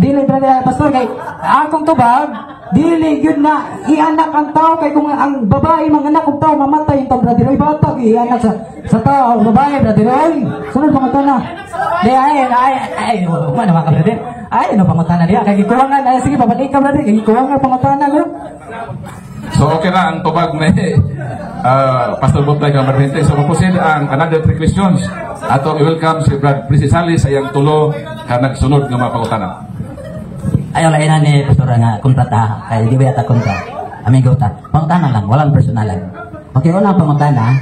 dili brother pastor kay akong tubag
Dili gyud na ianak ang tao kay kung ang babae manganak og tao mamatay yung brother oy bata ianak sa tao babae brother oy sunod pangutana di ay mana maka brother ay no pangutana dia kay gikuwangan ay sige babalik ka brother kay gikuwangan pangutana bro.
So okay na ang tubag ni Pastor Butlay Camarmente. So proceed ang another 3 questions. Ato i-welcome si Brad Prinsesali sa iyang tulo ka nagsunod nga mga pangutana.
Ayaw lain na ni Pastor nga kontrata kay di ba ta kontra. Amigo ta. Pangutana lang, walang personalan. Okay, una pangutana.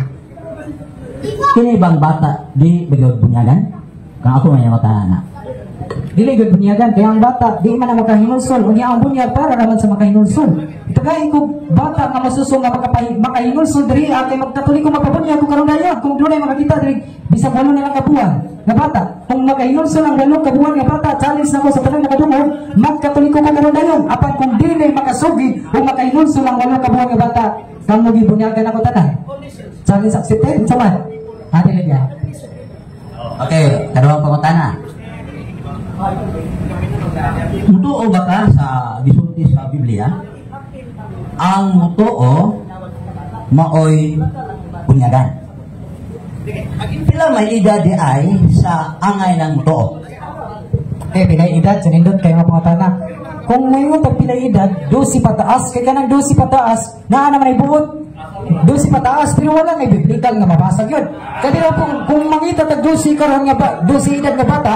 Kini bang bata di bigod bunyagan? Kang ako may mangutana na.
Dili gyud bunyagan kay ang bata di man makahinulsol unya ang bunyag para naman sa makahinulsol. Tagay ko bata nga masuso nga makahinulsol diri atay magkatoliko mapabunyag ko karon daya kung dunay makakita diri bisag walo nilang kabuan nga bata kung makahinulsol ang walo kabuan nga bata challenge nako sa tanang nakadungog magkatoliko ko karon dayon apan kung dili makasugi o makahinulsol ang walo kabuan nga bata kamo gibunyagan ako tanan. Challenge accepted saman. Ate niya.
Okay, kadawang pangutana. Mutuo ba ka sa gisulti sa Biblia? Ang mutuo maoy bunyagan. Pila may edad di ay sa angay ng mutuo?
Pilay edad sa nindot kay mga pangutana. Kung mayroon pag pilay edad, 12 pataas, kay kanang 12 pataas, naa naman ay buot. 12 pataas, pero wala nga biblikal nga mabasag yun. Kaya kung mangita tag 12 karon nga 12 edad nga bata,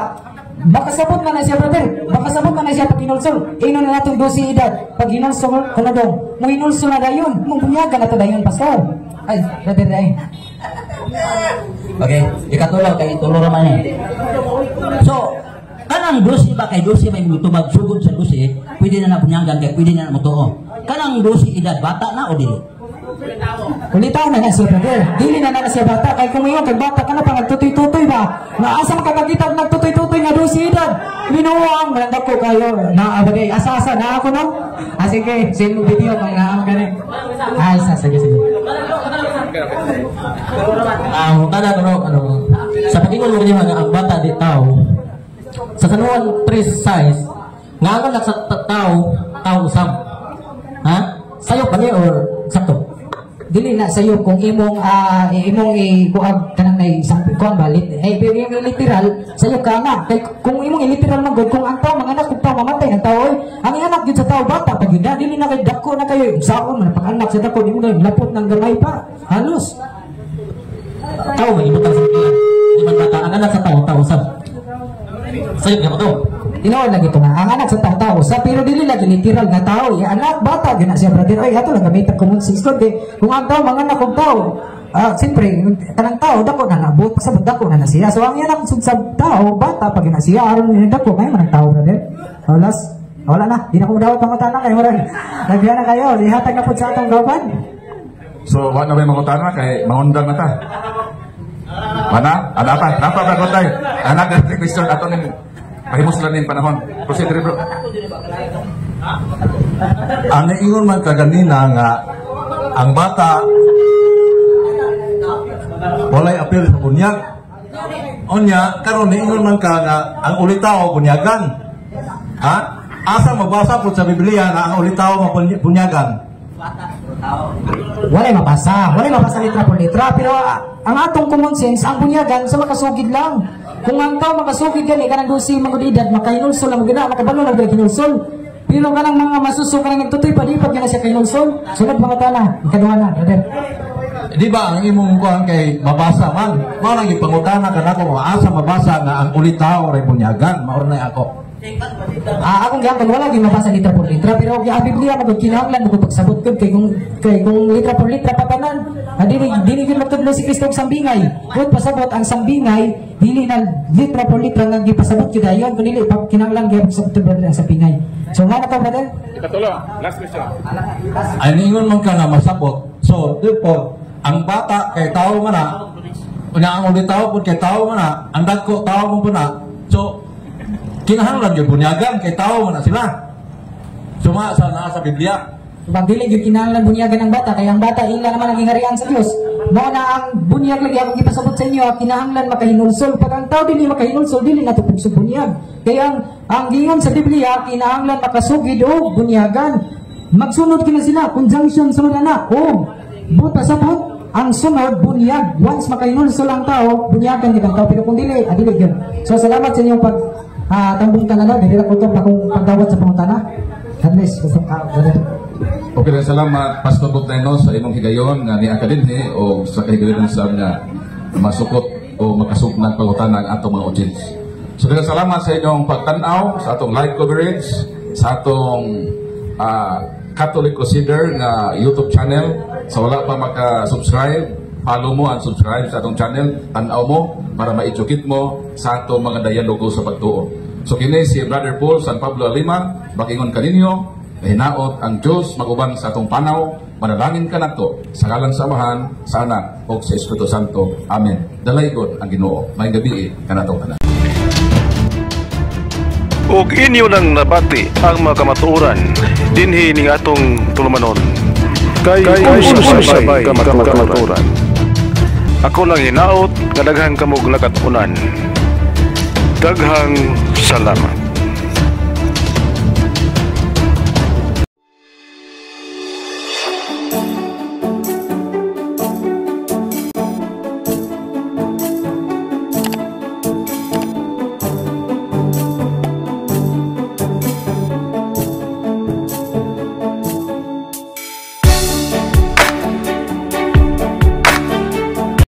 baka sabot man na siya brother, baka sabot man na siya pag hinulsol. Ino na natong 12 edad, pag hinulsol, kunadong, mo hinulsol na dayon, mong bunyagan na to dayon, pastor. Ay, brother dayon.
Okay, ikatulog kay tulo ra man eh. So, kanang 12 ba kay 12 may mitubag sugod sa 12, pwede na bunyagan kay pwede na mutuo. Kanang 12 edad bata na o dili?
Ulitaw na siya brother. Dili na siya bata kay kung iyo kag bata kana pa nagtutoy-tutoy ba. Nga asa makakakita nagtutoy-tutoy nga 12 edad. Minuang man ko kayo na abagay asa-asa na ako no. Sige, send video kung naam gani. Ay sige.
Kada ano sa patingon mo niya nga ang bata di tao sa kanuan precise nga ako sa tao usab. Ha? Sayo pa ni or sakto?
Dili na sayo kung imong ikuag kanang nay isang kuan balit yung literal sayo ka na kay kung imong literal man gud kung ang tao manganak kung tao mamatay ng tao ang anak gyud sa tao bata pag yun dili na kay dako na kayo saon man pag anak sa dako di mo lapot ng gamay pa halos
Tao may ibutang sa kanya. Di man bata ang anak sa tao usab. Sayo ka to.
Tinood lagi ito nga, ang anak sa tao sa pero dili lagi literal nga tao, anak bata gina siya brother. Ay ato lang gamitan common sense kung ang tao manganak og tao, siyempre kanang tao dako na nabot pasabot dako na siya. So ang anak sa tao bata pag gina siya aron ni dako may man ang tao brother. Wala na, di na ko daw pangutana kay murag. Nagyan na kayo, lihatag na pud sa atong gawan.
So wa na may mangutana kay maundang na ta. Mana? Ada apa? Napa ba kotay? Anak dari question ato ning pahimus lang ning panahon. Proceed bro.
Ang ingon man kaganina nga ang bata walay apil sa bunyag. Onya karon ingon man ka nga ang ulitaw bunyagan. Ha? Asa mabasa po sa Biblia nga ang ulitaw bunyagan?
Walay mabasa litra por litra pero ang atong common sense ang bunyagan sa makasugid lang. Kung ang tao makasugid gani kanang 12 magudidad makahinulsol lang gina makabalo lang gyud hinulsol. Pero kanang mga masuso kanang nagtutoy pa di pa gina siya kahinulsol. Sunod mga tana, ikaduha na brother.
Di ba ang imong kuan kay mabasa man? Mao lang ipangutana kanako asa mabasa nga ang ulitaw ray bunyagan mao na ako.
Akong gihapon wala gyud mabasa litra por litra pero ang Biblia magud kinahanglan mo pagsabot gud kay kung litra por litra patanan dili gyud magtudlo si Kristo og sambingay gud pasabot ang sambingay dili na litra por litra nga gipasabot gyud ayon kun dili kinahanglan gyud pagsabot ang sambingay. So nga na to brother.
Ikatulo, last question.
Ay ningon man ka na masabot. So therefore ang bata kay tao man na ang ulitaw pud kay tao man na ang dagko tao mo pud na. So kinahanglan gyud bunyagan kay tao man na sila. Suma sa naa sa Biblia.
Pag dili gyud kinahanglan bunyagan ang bata kay ang bata ila naman ang gingarian sa Dios. Mao na ang bunyag lagi akong ipasabot sa inyo kinahanglan makahinulsol. Pag ang tao dili makahinulsol dili natupog sa bunyag. Kaya ang gingon sa Biblia kinahanglan makasugid og bunyagan. magsunod kina sila, conjunction sunod na. O, buta sa but, ang sunod, bunyag. Once makainulso lang tao, bunyagan kitang tao. Pero kung dili, adilig yun. So, salamat sa inyong tambong tanana. Dili na kutok na kung pagdawat sa pangutana. God bless.
Okay na, salamat Pastor Butlayno sa imong higayon nga ni Akadinhi o sa kahigayon sa nga masukot o makasuk ng pangutana ang atong mga audience. So, salamat sa inyong pagtanaw, sa atong live coverage, sa atong Catholic Crusader nga YouTube channel. Sa wala pa maka-subscribe, follow mo and subscribe sa atong channel, tanaw mo para ma-educate mo sa atong mga dialogo sa pagtuo. So kini si Brother Paul San Pablo Alima, bakingon kaninyo, hinaot ang Diyos maguban sa atong panaw, manalangin ka nato sa ngalan sa Amahan, sa Anak o sa Espiritu Santo. Amen. Dalaygon ang Ginoo. May gabi kanatong tanan.
Ug inyo nang nabati ang mga kamatuoran dinhi ning atong tulumanon. Kay sabay kamatuoran. Ako lang hinaot nga daghang kamog nakatunan. Daghang salamat.